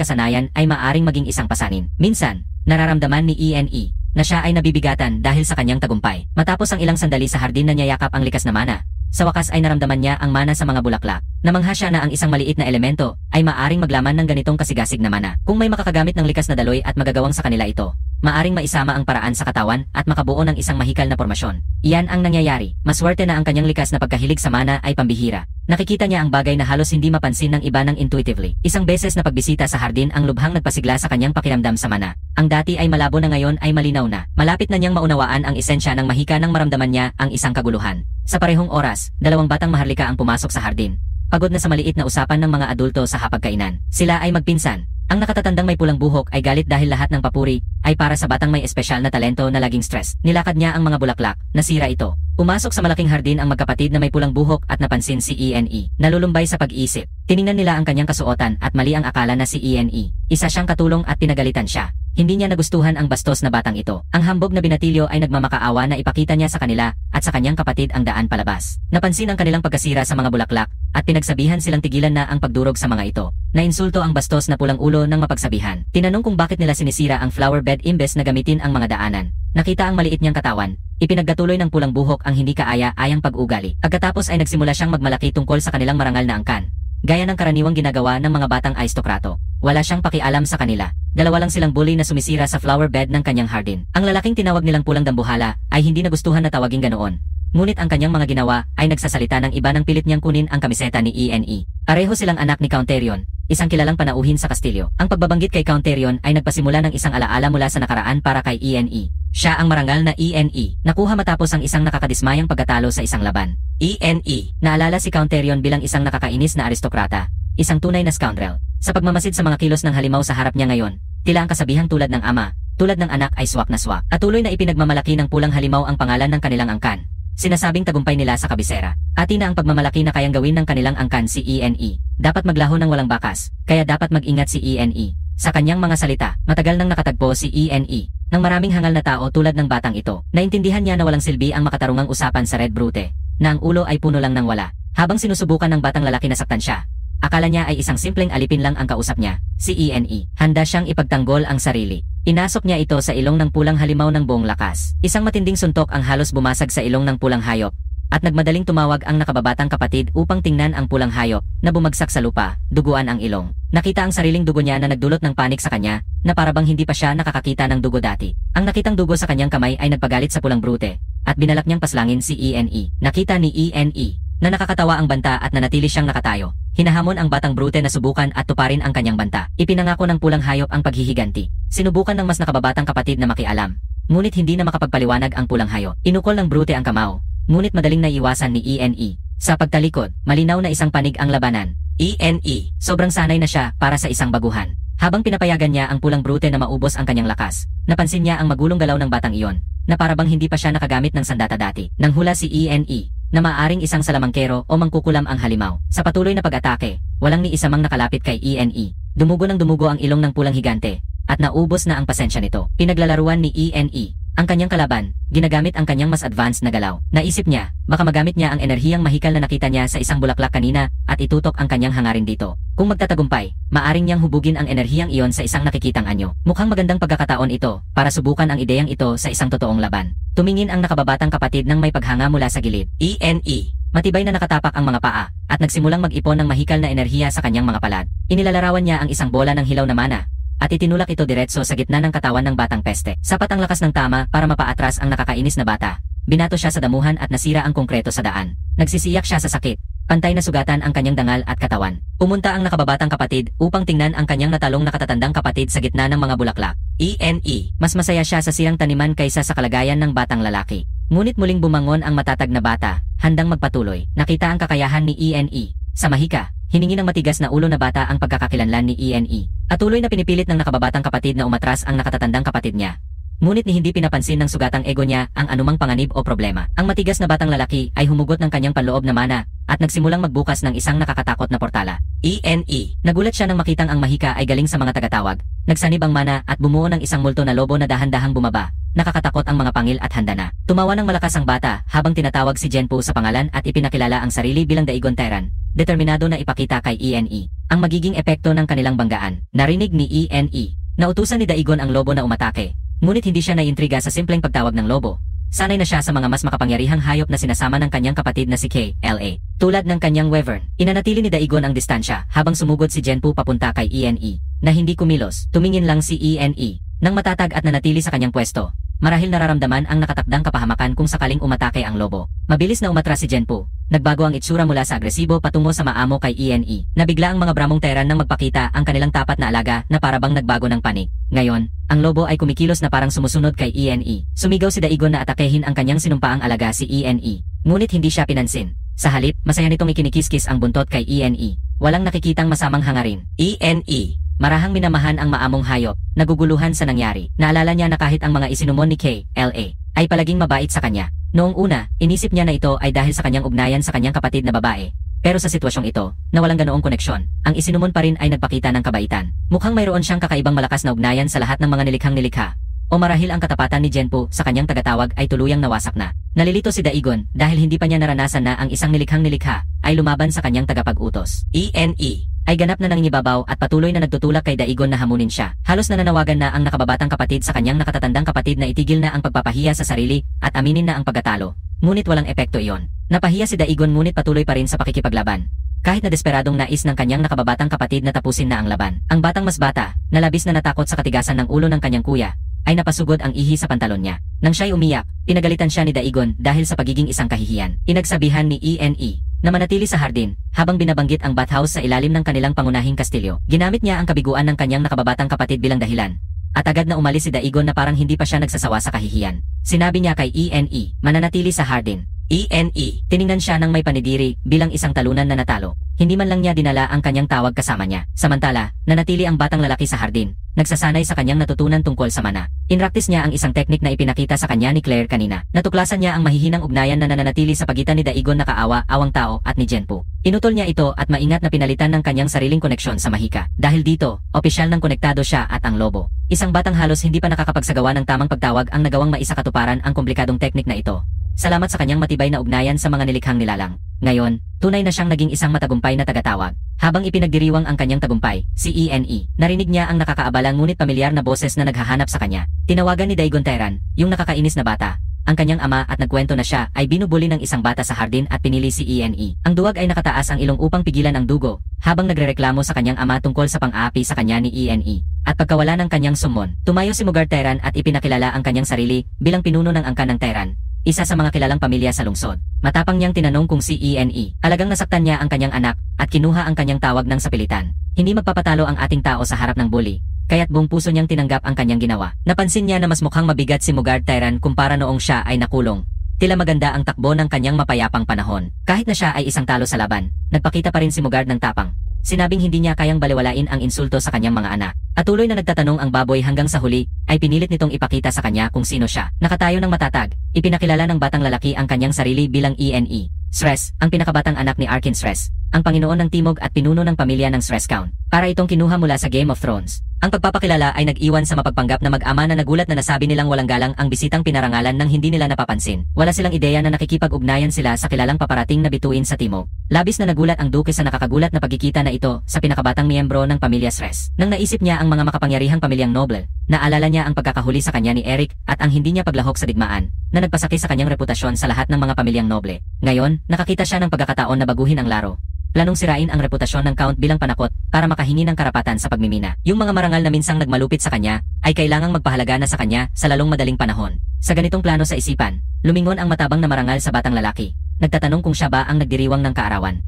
kasanayan ay maaring maging isang pasanin. Minsan, nararamdaman ni ENE na siya ay nabibigatan dahil sa kanyang tagumpay. Matapos ang ilang sandali sa hardin na niyayakap ang likas na mana, sa wakas ay naramdaman niya ang mana sa mga bulaklak. Namangha siya na ang isang maliit na elemento ay maaring maglaman ng ganitong kasigasig na mana. Kung may makakagamit ng likas na daloy at magagawang sa kanila ito, maaring maisama ang paraan sa katawan at makabuo ng isang mahikal na pormasyon. Iyan ang nangyayari. Maswerte na ang kanyang likas na pagkahilig sa mana ay pambihira. Nakikita niya ang bagay na halos hindi mapansin ng iba ng intuitively. Isang beses na pagbisita sa hardin ang lubhang nagpasigla sa kanyang pakiramdam sa mana. Ang dati ay malabo na ngayon ay malinaw na. Malapit na niyang maunawaan ang esensya ng mahika nang maramdaman niya ang isang kaguluhan. Sa parehong oras, dalawang batang maharlika ang pumasok sa hardin. Pagod na sa maliit na usapan ng mga adulto sa hapagkainan. Sila ay magpinsan. Ang nakatatandang may pulang buhok ay galit dahil lahat ng papuri ay para sa batang may espesyal na talento na laging stress. Nilakad niya ang mga bulaklak, nasira ito. Pumasok sa malaking hardin ang magkapatid na may pulang buhok at napansin si ENE. Nalulumbay sa pag-iisip. Tiningnan nila ang kanyang kasuotan at mali ang akala na si ENE. Isa siyang katulong at pinagalitan siya. Hindi niya nagustuhan ang bastos na batang ito. Ang hambog na binatilyo ay nagmamakaawa na ipakita niya sa kanila at sa kanyang kapatid ang daan palabas. Napansin ang kanilang pagkasira sa mga bulaklak at pinagsabihan silang tigilan na ang pagdurog sa mga ito. Nainsulto ang bastos na pulang ulo ng mapagsabihan. Tinanong kung bakit nila sinisira ang flower bed imbes na gamitin ang mga daanan. Nakita ang maliit niyang katawan. Ipinagdatuloy ng pulang buhok ang hindi kaaya-ayang pag-ugali. Pagkatapos ay nagsimula siyang magmalaki tungkol sa kanilang marangal na angkan. Gaya ng karaniwang ginagawa ng mga batang aristokrato. Wala siyang pakialam sa kanila. Dalawa lang silang bully na sumisira sa flower bed ng kanyang hardin. Ang lalaking tinawag nilang pulang dambuhala ay hindi nagustuhan na tawaging ganoon. Ngunit ang kanyang mga ginawa ay nagsasalita ng iba nang pilit niyang kunin ang kamiseta ni ENE. Pareho silang anak ni Count Terion, isang kilalang panauhin sa kastilyo. Ang pagbabanggit kay Count Terion ay nagpasimula ng isang alaala mula sa nakaraan para kay ENE. Siya ang marangal na ENE, nakuha matapos ang isang nakakadismayang pagkatalo sa isang laban. ENE, naalala si Count Terion bilang isang nakakainis na aristokrata, isang tunay na scoundrel. Sa pagmamasid sa mga kilos ng halimaw sa harap niya ngayon, tila ang kasabihang tulad ng ama, tulad ng anak ay swak na swak. At tuloy na ipinagmamalaki ng pulang halimaw ang pangalan ng kanilang angkan. Sinasabing tagumpay nila sa kabisera. Ati na ang pagmamalaki na kayang gawin ng kanilang angkan si ENE. Dapat maglaho ng walang bakas, kaya dapat mag-ingat si ENE. Sa kanyang mga salita, matagal nang nakatagpo si ENE ng maraming hangal na tao tulad ng batang ito. Naintindihan niya na walang silbi ang makatarungang usapan sa Red Brute, na ang ulo ay puno lang ng wala. Habang sinusubukan ng batang lalaki na saktan siya, akala niya ay isang simpleng alipin lang ang kausap niya, si ENE. Handa siyang ipagtanggol ang sarili. Inasok niya ito sa ilong ng pulang halimaw ng buong lakas. Isang matinding suntok ang halos bumasag sa ilong ng pulang hayop, at nagmadaling tumawag ang nakababatang kapatid upang tingnan ang pulang hayop na bumagsak sa lupa, duguan ang ilong. Nakita ang sariling dugo niya na nagdulot ng panik sa kanya, na parabang hindi pa siya nakakakita ng dugo dati. Ang nakitang dugo sa kanyang kamay ay nagpagalit sa pulang brute, at binalak niyang paslangin si ENE. Nakita ni ENE na nakakatawa ang banta at nanatili siyang nakatayo. Hinahamon ang batang brute na subukan at tuparin ang kanyang banta. Ipinangako ng pulang hayop ang paghihiganti. Sinubukan ng mas nakababatang kapatid na makialam, ngunit hindi na makapagpaliwanag ang pulang hayop. Inukol ng brute ang kamao, ngunit madaling naiwasan ni ENE. Sa pagtalikod, malinaw na isang panig ang labanan. ENE, sobrang sanay na siya para sa isang baguhan. Habang pinapayagan niya ang pulang brute na maubos ang kanyang lakas, napansin niya ang magulong galaw ng batang iyon, na parabang hindi pa siya nakagamit ng sandata dati. Nang hula si ENE, na maaring isang salamangkero o mangkukulam ang halimaw. Sa patuloy na pag-atake, walang ni isa mang nakalapit kay ENE. Dumugo ng dumugo ang ilong ng pulang higante, at naubos na ang pasensya nito. Pinaglalaruan ni ENE ang kanyang kalaban, ginagamit ang kanyang mas advanced na galaw. Naisip niya, baka magamit niya ang enerhiyang mahikal na nakita niya sa isang bulaklak kanina at itutok ang kanyang hangarin dito. Kung magtatagumpay, maaring niyang hubugin ang enerhiyang iyon sa isang nakikitang anyo. Mukhang magandang pagkakataon ito para subukan ang ideyang ito sa isang totoong laban. Tumingin ang nakababatang kapatid ng may paghanga mula sa gilid. ENE. Matibay na nakatapak ang mga paa at nagsimulang mag-ipon ng mahikal na enerhiya sa kanyang mga palad. Inilalarawan niya ang isang bola ng hilaw na mana at itinulak ito diretso sa gitna ng katawan ng batang peste. Sapat ang lakas ng tama para mapaatras ang nakakainis na bata. binato siya sa damuhan at nasira ang konkreto sa daan. Nagsisiyak siya sa sakit. Pantay na sugatan ang kanyang dangal at katawan. Pumunta ang nakababatang kapatid upang tingnan ang kanyang natalong nakatatandang kapatid sa gitna ng mga bulaklak. ENE. Mas masaya siya sa sirang taniman kaysa sa kalagayan ng batang lalaki. Ngunit muling bumangon ang matatag na bata, handang magpatuloy. Nakita ang kakayahan ni ENE. Sa mahika, hiningi ng matigas na ulo na bata ang pagkakakilanlan ni ENE. At tuloy na pinipilit ng nakababatang kapatid na umatras ang nakatatandang kapatid niya. Ngunit ni hindi pinapansin ng sugatang ego niya ang anumang panganib o problema. Ang matigas na batang lalaki ay humugot ng kanyang panloob na mana at nagsimulang magbukas ng isang nakakatakot na portala. ENE. Nagulat siya nang makitang ang mahika ay galing sa mga tagatawag. Nagsanib ang mana at bumuo ng isang multo na lobo na dahan-dahang bumaba. Nakakatakot ang mga pangil at handa na. Tumawa ng malakas ang bata habang tinatawag si Genpo sa pangalan at ipinakilala ang sarili bilang Daigon Terran. Determinado na ipakita kay ENE ang magiging epekto ng kanilang banggaan. Narinig ni ENE. Nautusan ni Daigon ang lobo na umatake. Ngunit hindi siya naiintriga sa simpleng pagtawag ng lobo. Sanay na siya sa mga mas makapangyarihang hayop na sinasama ng kanyang kapatid na si KLA. Tulad ng kanyang wyvern, inanatili ni Daigon ang distansya habang sumugod si Genpo papunta kay ENE. Na hindi kumilos, tumingin lang si ENE. Nang matatag at nanatili sa kanyang pwesto, marahil nararamdaman ang nakatakdang kapahamakan kung sakaling umatake ang lobo. Mabilis na umatras si Genpo. Nagbago ang itsura mula sa agresibo patungo sa maamo kay ENE. Nabigla ang mga bramong Terran nang magpakita ang kanilang tapat na alaga na parabang nagbago ng panig. Ngayon, ang lobo ay kumikilos na parang sumusunod kay ENE. Sumigaw si Daigon na atakehin ang kanyang sinumpaang alaga si ENE. Ngunit hindi siya pinansin. Sa halip, masaya nitong ikinikiskis ang buntot kay ENE. Walang nakikitang masamang hangarin. ENE. Marahang minamahan ang maamong hayop, naguguluhan sa nangyari. Naalala niya na kahit ang mga isinumon ni KLA ay palaging mabait sa kanya. Noong una, inisip niya na ito ay dahil sa kanyang ugnayan sa kanyang kapatid na babae. Pero sa sitwasyong ito, na walang ganoong koneksyon, ang isinumon pa rin ay nagpakita ng kabaitan. Mukhang mayroon siyang kakaibang malakas na ugnayan sa lahat ng mga nilikhang nilikha. O marahil ang katapatan ni Genpo sa kanyang tagatawag ay tuluyang nawasak na. Nalilito si Daigon dahil hindi pa niya naranasan na ang isang nilikhang nilikha ay lumaban sa kanyang tagapag-utos. ENE ay ganap na nangingibabaw at patuloy na nagtutulak kay Daigon na hamunin siya. Halos nananawagan na ang nakababatang kapatid sa kanyang nakatatandang kapatid na itigil na ang pagpapahiya sa sarili at aminin na ang pagkatalo. Ngunit walang epekto iyon. Napahiya si Daigon ngunit patuloy pa rin sa pakikipaglaban. Kahit na desperadong nais ng kanyang nakababatang kapatid na tapusin na ang laban. Ang batang mas bata, na labis na natakot sa katigasan ng ulo ng kanyang kuya, ay napasugod ang ihi sa pantalon niya. Nang siya'y umiyak, pinagalitan siya ni Daigon dahil sa pagiging isang kahihiyan. Inagsabihan ni ENE na manatili sa hardin habang binabanggit ang bathhouse sa ilalim ng kanilang pangunahing kastilyo. Ginamit niya ang kabiguan ng kanyang nakababatang kapatid bilang dahilan. At agad na umalis si Daigon na parang hindi pa siya nagsasawa sa kahihiyan. Sinabi niya kay ENE, mananatili sa hardin. ENE, tiningnan siya ng may panidiri bilang isang talunan na natalo. Hindi man lang niya dinala ang kanyang tawag kasama niya. Samantala, nanatili ang batang lalaki sa hardin, nagsasanay sa kanyang natutunan tungkol sa mana. Inraktis niya ang isang teknik na ipinakita sa kanya ni Claire kanina. Natuklasan niya ang mahihinang ugnayan na nananatili sa pagitan ni Daigon na kaawa-awang tao at ni Genpo. Inutol niya ito at maingat na pinalitan ng kanyang sariling koneksyon sa mahika. Dahil dito, opisyal nang konektado siya at ang lobo. Isang batang halos hindi pa nakakapagsagawa ng tamang pagtawag ang nagawang maisakatuparan ang komplikadong teknik na ito. Salamat sa kanyang matibay na ugnayan sa mga nilikhang nilalang. Ngayon, tunay na siyang naging isang matagumpay na tagatawag. Habang ipinagdiriwang ang kanyang tagumpay, si ENE, narinig niya ang nakakaabalang ngunit pamilyar na boses na naghahanap sa kanya. Tinawagan ni Daigon Terran, yung nakakainis na bata. Ang kanyang ama at nagkwento na siya ay binubuli ng isang bata sa hardin at pinili si ENE. Ang duwag ay nakataas ang ilong upang pigilan ang dugo, habang nagrereklamo sa kanyang ama tungkol sa pang-aapi sa kanya ni ENE. At pagkawala ng kanyang summon, tumayo si Mugar Terran at ipinakilala ang kanyang sarili bilang pinuno ng angkan ng Terran. Isa sa mga kilalang pamilya sa lungsod. Matapang niyang tinanong kung si ENE. Alagang nasaktan niya ang kanyang anak at kinuha ang kanyang tawag ng sapilitan. Hindi magpapatalo ang ating tao sa harap ng bully, kaya't buong puso niyang tinanggap ang kanyang ginawa. Napansin niya na mas mukhang mabigat si Mugar Terran kumpara noong siya ay nakulong. Tila maganda ang takbo ng kanyang mapayapang panahon. Kahit na siya ay isang talo sa laban, nagpakita pa rin si Mugar ng tapang. Sinabing hindi niya kayang baliwalain ang insulto sa kanyang mga anak. At tuloy na nagtatanong ang baboy hanggang sa huli, ay pinilit nitong ipakita sa kanya kung sino siya. Nakatayo ng matatag, ipinakilala ng batang lalaki ang kanyang sarili bilang ENE. Sres, ang pinakabatang anak ni Arkin Sres, ang Panginoon ng Timog at pinuno ng pamilya ng Sres Count. Para itong kinuha mula sa Game of Thrones. Ang pagpapakilala ay nag-iwan sa mapagpanggap na mag-ama na nagulat na nasabi nilang walang galang ang bisitang pinarangalan nang hindi nila napapansin. Wala silang ideya na nakikipag-ugnayan sila sa kilalang paparating na bituin sa Timog. Labis na nagulat ang duke sa nakakagulat na pagkikita na ito sa pinakabatang miyembro ng pamilya Sres. Nang naisip niya ang mga makapangyarihang pamilyang noble, naalala niya ang pagkakahuli sa kanya ni Eric at ang hindi niya paglahok sa digmaan, na nagpasaki sa kanyang reputasyon sa lahat ng mga pamilyang noble. Ngayon, nakakita siya ng pagkakataon na baguhin ang laro. Planong sirain ang reputasyon ng Count bilang panakot para makahingi ng karapatan sa pagmimina. Yung mga marangal na minsang nagmalupit sa kanya ay kailangang magpahalaga na sa kanya sa lalong madaling panahon. Sa ganitong plano sa isipan, Lumingon ang matabang na marangal sa batang lalaki. Nagtatanong kung siya ba ang nagdiriwang ng kaarawan.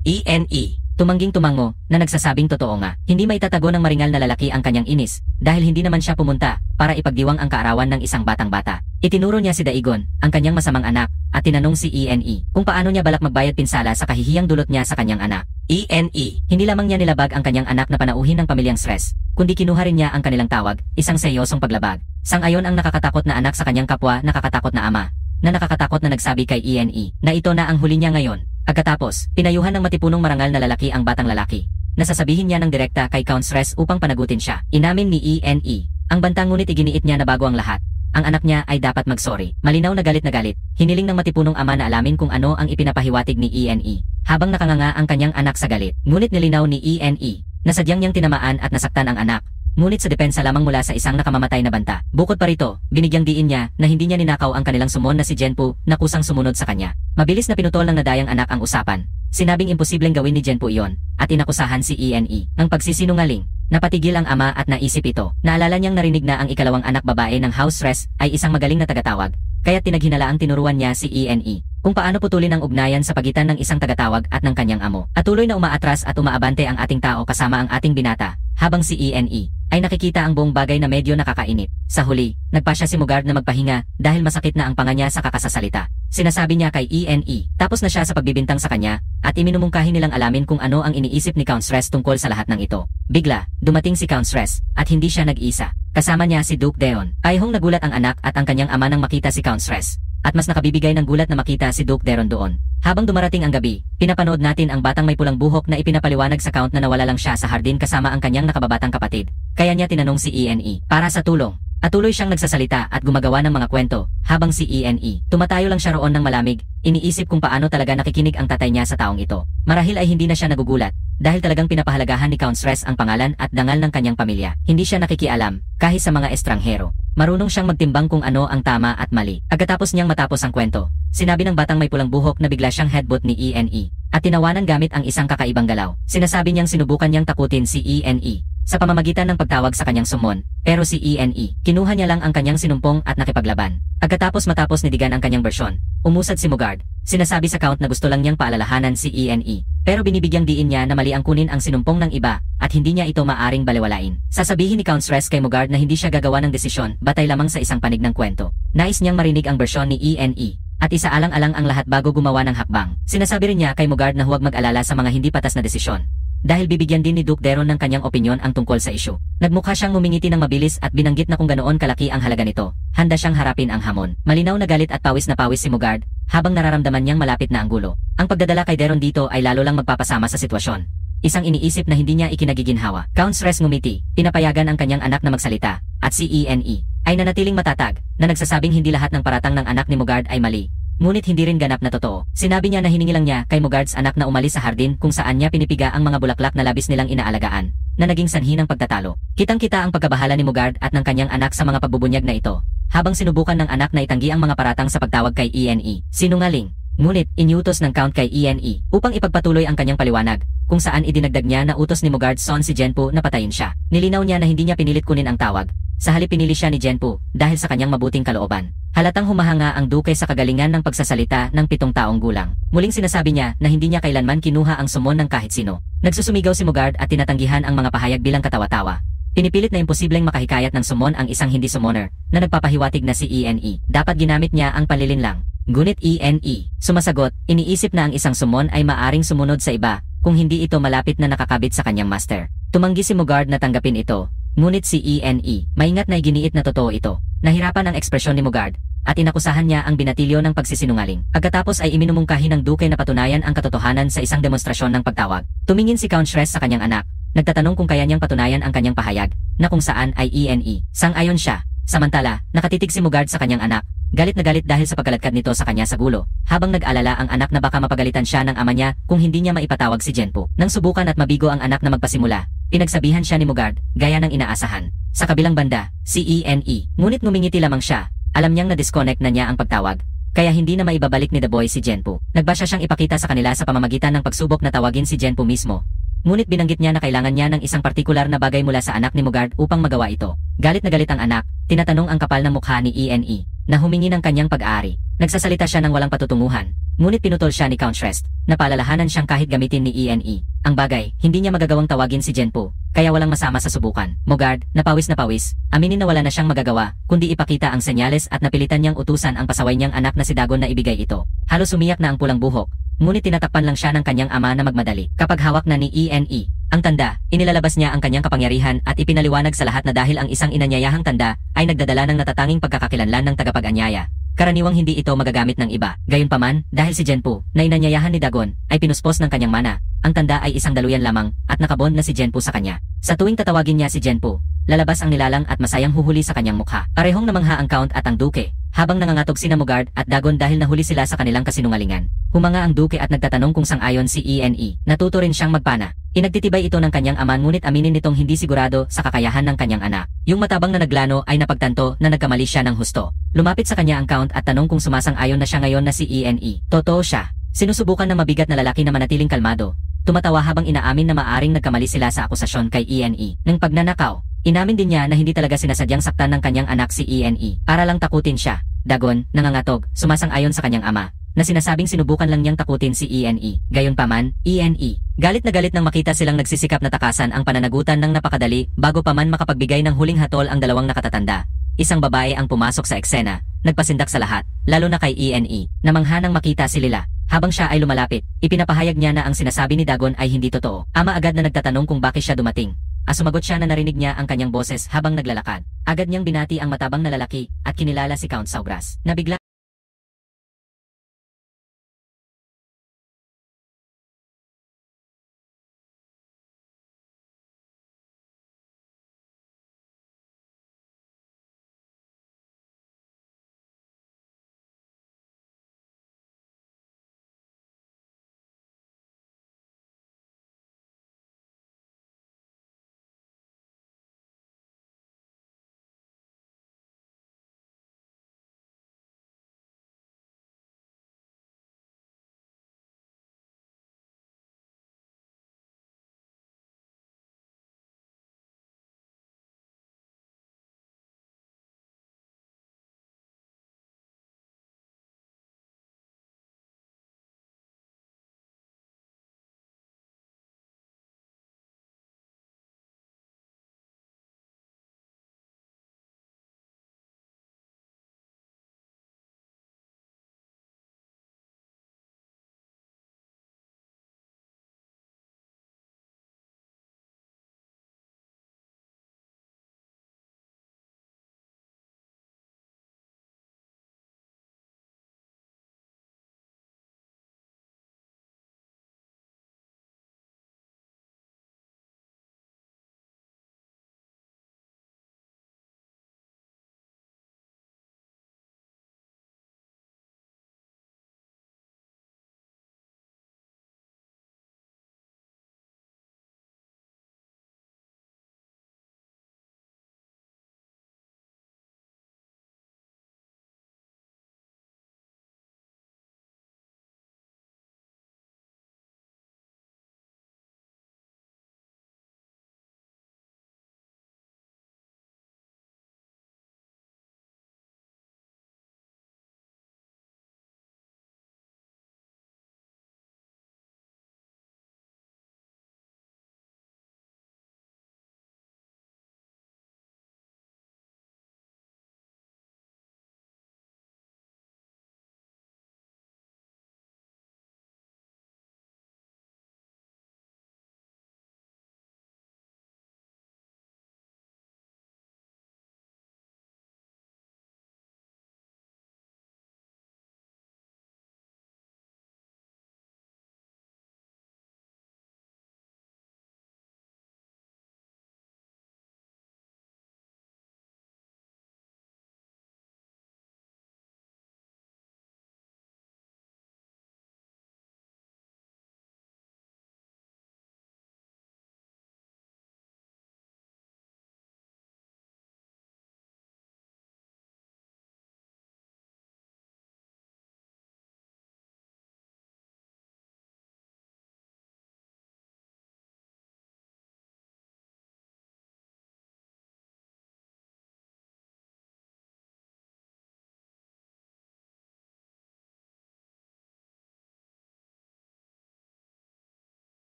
Tumangging tumango na nagsasabing totoo nga. Hindi maitatago ng maringal na lalaki ang kanyang inis dahil hindi naman siya pumunta para ipagdiwang ang kaarawan ng isang batang bata. Itinuro niya si Daigon, ang kanyang masamang anak, at tinanong si ENE kung paano niya balak magbayad pinsala sa kahihiyang dulot niya sa kanyang anak. Hindi lamang niya nilabag ang kanyang anak na panauhin ng pamilyang stress, kundi kinuha rin niya ang kanilang tawag, isang seryosong paglabag. Sang-ayon ang nakakatakot na anak sa kanyang kapwa nakakatakot na ama, na nakakatakot na nagsabi kay ENE na ito na ang huli niya ngayon. Pagkatapos, pinayuhan ng matipunong marangal na lalaki ang batang lalaki. Nasasabihin niya ng direkta kay Count Stress upang panagutin siya. Inamin ni ENE ang banta ngunit iginiit niya na bago ang lahat, ang anak niya ay dapat mag-sorry. Malinaw na galit, hiniling ng matipunong ama na alamin kung ano ang ipinapahiwatig ni ENE. Habang nakanganga ang kanyang anak sa galit, ngunit nilinaw ni ENE na sadyang niyang tinamaan at nasaktan ang anak, ngunit sa depensa lamang mula sa isang nakamamatay na banta. Bukod pa rito, binigyang diin niya na hindi niya ninakaw ang kanilang sumon na si Genpo na kusang sumunod sa kanya. Mabilis na pinutol ng nadayang anak ang usapan. Sinabing imposibleng gawin ni Genpo iyon at inakusahan si ENE ng pagsisinungaling. Napatigil ang ama at naisip ito. Naalala niyang narinig na ang ikalawang anak babae ng house stress ay isang magaling na tagatawag, kaya tinaghinalaang tinuruan niya si ENE kung paano putulin ang ugnayan sa pagitan ng isang tagatawag at ng kanyang amo. At tuloy na umaatras at umaabante ang ating tao kasama ang ating binata, habang si ENE ay nakikita ang buong bagay na medyo nakakainit. Sa huli, nagpasya si Mugard na magpahinga dahil masakit na ang panga niya sa kakasasalita. Sinasabi niya kay ENE, tapos na siya sa pagbibintang sa kanya, at iminumungkahi nilang alamin kung ano ang iniisip ni Count Stress tungkol sa lahat ng ito. Bigla, dumating si Count Stress, at hindi siya nag-isa. Kasama niya si Duke Deon. Ayhong nagulat ang anak at ang kanyang ama nang makita si Count Stress, at mas nakabibigay ng gulat na makita si Duke Deron doon. Habang dumarating ang gabi, pinapanood natin ang batang may pulang buhok na ipinapaliwanag sa Count na nawala lang siya sa hardin kasama ang kanyang nakababatang kapatid. Kaya niya tinanong si ENE para sa tulong. At tuloy siyang nagsasalita at gumagawa ng mga kwento, habang si ENE tumatayo lang siya roon ng malamig, iniisip kung paano talaga nakikinig ang tatay niya sa taong ito. Marahil ay hindi na siya nagugulat, dahil talagang pinapahalagahan ni Count Stress ang pangalan at dangal ng kanyang pamilya. Hindi siya nakikialam, kahit sa mga estranghero. Marunong siyang magtimbang kung ano ang tama at mali. Pagkatapos niyang matapos ang kwento, sinabi ng batang may pulang buhok na bigla siyang headbutt ni ENE, at tinawanan gamit ang isang kakaibang galaw. Sinasabi niyang sinubukan niyang takutin si ENE sa pamamagitan ng pagtawag sa kanyang sumon, pero si ENE kinuha niya lang ang kanyang sinumpong at nakipaglaban. Pagkatapos matapos nidigan ang kanyang bersyon, umusad si Mugard. Sinasabi sa Count na gusto lang niyang paalalahanan si ENE, pero binibigyang diin niya na mali ang kunin ang sinumpong ng iba at hindi niya ito maaring balewalain. Sasabihin ni Count Stress kay Mugard na hindi siya gagawa ng desisyon batay lamang sa isang panig ng kwento. Nais niyang marinig ang bersyon ni ENE at isaalang-alang ang lahat bago gumawa ng hakbang. Sinasabi rin niya kay Mugard na huwag mag-alala sa mga hindi patas na desisyon, dahil bibigyan din ni Duke Deron ng kanyang opinyon ang tungkol sa isyu. Nagmukha siyang ngumingiti ng mabilis at binanggit na kung ganoon kalaki ang halaga nito, handa siyang harapin ang hamon. Malinaw na galit at pawis na pawis si Mugard, habang nararamdaman niyang malapit na ang gulo. Ang pagdadala kay Deron dito ay lalo lang magpapasama sa sitwasyon. Isang iniisip na hindi niya ikinagiginhawa. Count Stress ngumiti, pinapayagan ang kanyang anak na magsalita, at si ENE ay nanatiling matatag, na nagsasabing hindi lahat ng paratang ng anak ni Mugard ay mali. Ngunit hindi rin ganap na totoo. Sinabi niya na hiningi lang niya kay Mugards anak na umalis sa hardin kung saan niya pinipiga ang mga bulaklak na labis nilang inaalagaan, na naging sanhi ng pagtatalo. Kitang-kita ang pagkabahala ni Mugard at ng kanyang anak sa mga pagbubunyag na ito, habang sinubukan ng anak na itanggi ang mga paratang sa pagtawag kay ENE. Sinungaling. Ngunit, iniutos ng Count kay ENE upang ipagpatuloy ang kanyang paliwanag, kung saan idinagdag niya na utos ni Mugard's son si Genpo na patayin siya. Nilinaw niya na hindi niya pinilit kunin ang tawag. Sa halip pinili siya ni Genpo dahil sa kanyang mabuting kalooban. Halatang humahanga ang Duke sa kagalingan ng pagsasalita ng 7 taong gulang. Muling sinasabi niya na hindi niya kailanman kinuha ang sumon ng kahit sino. Nagsusumigaw si Mugard at tinatanggihan ang mga pahayag bilang katawa-tawa. Pinipilit na imposibleng makahikayat ng sumon ang isang hindi summoner na nagpapahiwatig na si ENE. Dapat ginamit niya ang panlilinlang. Ngunit ENE sumasagot, iniisip na ang isang sumon ay maaring sumunod sa iba kung hindi ito malapit na nakakabit sa kanyang master. Tumanggi si Mugard na tanggapin ito. Ngunit si ENE, maingat na iginiit na totoo ito. Nahirapan ang ekspresyon ni Mugard, at inakusahan niya ang binatilyo ng pagsisinungaling. Pagkatapos ay iminumungkahi ng Duke na patunayan ang katotohanan sa isang demonstrasyon ng pagtawag. Tumingin si Count Stress sa kanyang anak, nagtatanong kung kaya niyang patunayan ang kanyang pahayag, na kung saan ay ENE. Sang-ayon siya. Samantala, nakatitig si Mugard sa kanyang anak, galit na galit dahil sa pagkaladkad nito sa kanya sa gulo, habang nag-alala ang anak na baka mapagalitan siya ng ama niya kung hindi niya maipatawag si Genpo. Nang subukan at mabigo ang anak na magpasimula, pinagsabihan siya ni Mugard, gaya ng inaasahan. Sa kabilang banda, si ENE, ngunit ngumingiti lamang siya, alam niyang na-disconnect na niya ang pagtawag, kaya hindi na maibabalik ni The Boy si Genpo. Nagbasya siyang ipakita sa kanila sa pamamagitan ng pagsubok na tawagin si Genpo mismo. Ngunit binanggit niya na kailangan niya ng isang partikular na bagay mula sa anak ni Mugard upang magawa ito. Galit na galit ang anak, tinatanong ang kapal ng mukha ni ENE, na humingi ng kanyang pag-aari. Nagsasalita siya ng walang patutunguhan, ngunit pinutol siya ni Count Shrest, na paalalahanan siyang kahit gamitin ni ENE. Ang bagay, hindi niya magagawang tawagin si Genpo, kaya walang masama sa subukan. Mogard, na pawis, aminin na wala na siyang magagawa, kundi ipakita ang senyales at napilitan niyang utusan ang pasaway niyang anak na si Dagon na ibigay ito. Halos umiyak na ang pulang buhok, ngunit tinatakpan lang siya ng kanyang ama na magmadali. Kapag hawak na ni ENE ang tanda, inilalabas niya ang kanyang kapangyarihan at ipinaliwanag sa lahat na dahil ang isang inanyayahang tanda ay nagdadala ng natatanging pagkakakilanlan ng tagapag-anyaya. Karaniwang hindi ito magagamit ng iba. Gayunpaman, dahil si Genpo, na inanyayahan ni Dagon, ay pinuspos ng kanyang mana, ang tanda ay isang daluyan lamang, at nakabond na si Genpo sa kanya. Sa tuwing tatawagin niya si Genpo, lalabas ang nilalang at masayang huhuli sa kanyang mukha. Parehong namangha ang Count at ang Duke, habang nangangatog sina Mogard at Dagon dahil nahuli sila sa kanilang kasinungalingan. Humanga ang Duke at nagtatanong kung sang-ayon si ENE. Natuto rin siyang magpana. Inagtitibay ito ng kanyang ama ngunit aminin nitong hindi sigurado sa kakayahan ng kanyang anak. Yung matabang na naglano ay napagtanto na nagkamali siya ng husto. Lumapit sa kanya ang Count at tanong kung sumasang-ayon na siya ngayon na si ENE. Totoo siya. Sinusubukan ng mabigat na lalaki na manatiling kalmado. Tumatawa habang inaamin na maaring nagkamali sila sa akusasyon kay ENE. Ng pagnanakaw, inamin din niya na hindi talaga sinasadyang saktan ng kanyang anak si ENE. Para lang takutin siya. Dagon, nangangatog, sumasang-ayon sa kanyang ama, na sinasabing sinubukan lang niyang takutin si ENE. Gayunpaman, ENE. Galit na galit nang makita silang nagsisikap na takasan ang pananagutan ng napakadali bago pa man makapagbigay ng huling hatol ang dalawang nakatatanda. Isang babae ang pumasok sa eksena, nagpasindak sa lahat, lalo na kay ENE. Namangha nang makita si Lila. Habang siya ay lumalapit, ipinapahayag niya na ang sinasabi ni Dagon ay hindi totoo. Ama agad na nagtatanong kung bakit siya dumating. Sumagot siya na narinig niya ang kanyang boses habang naglalakad. Agad niyang binati ang matabang na lalaki at kinilala si Count Saugras. Nabigla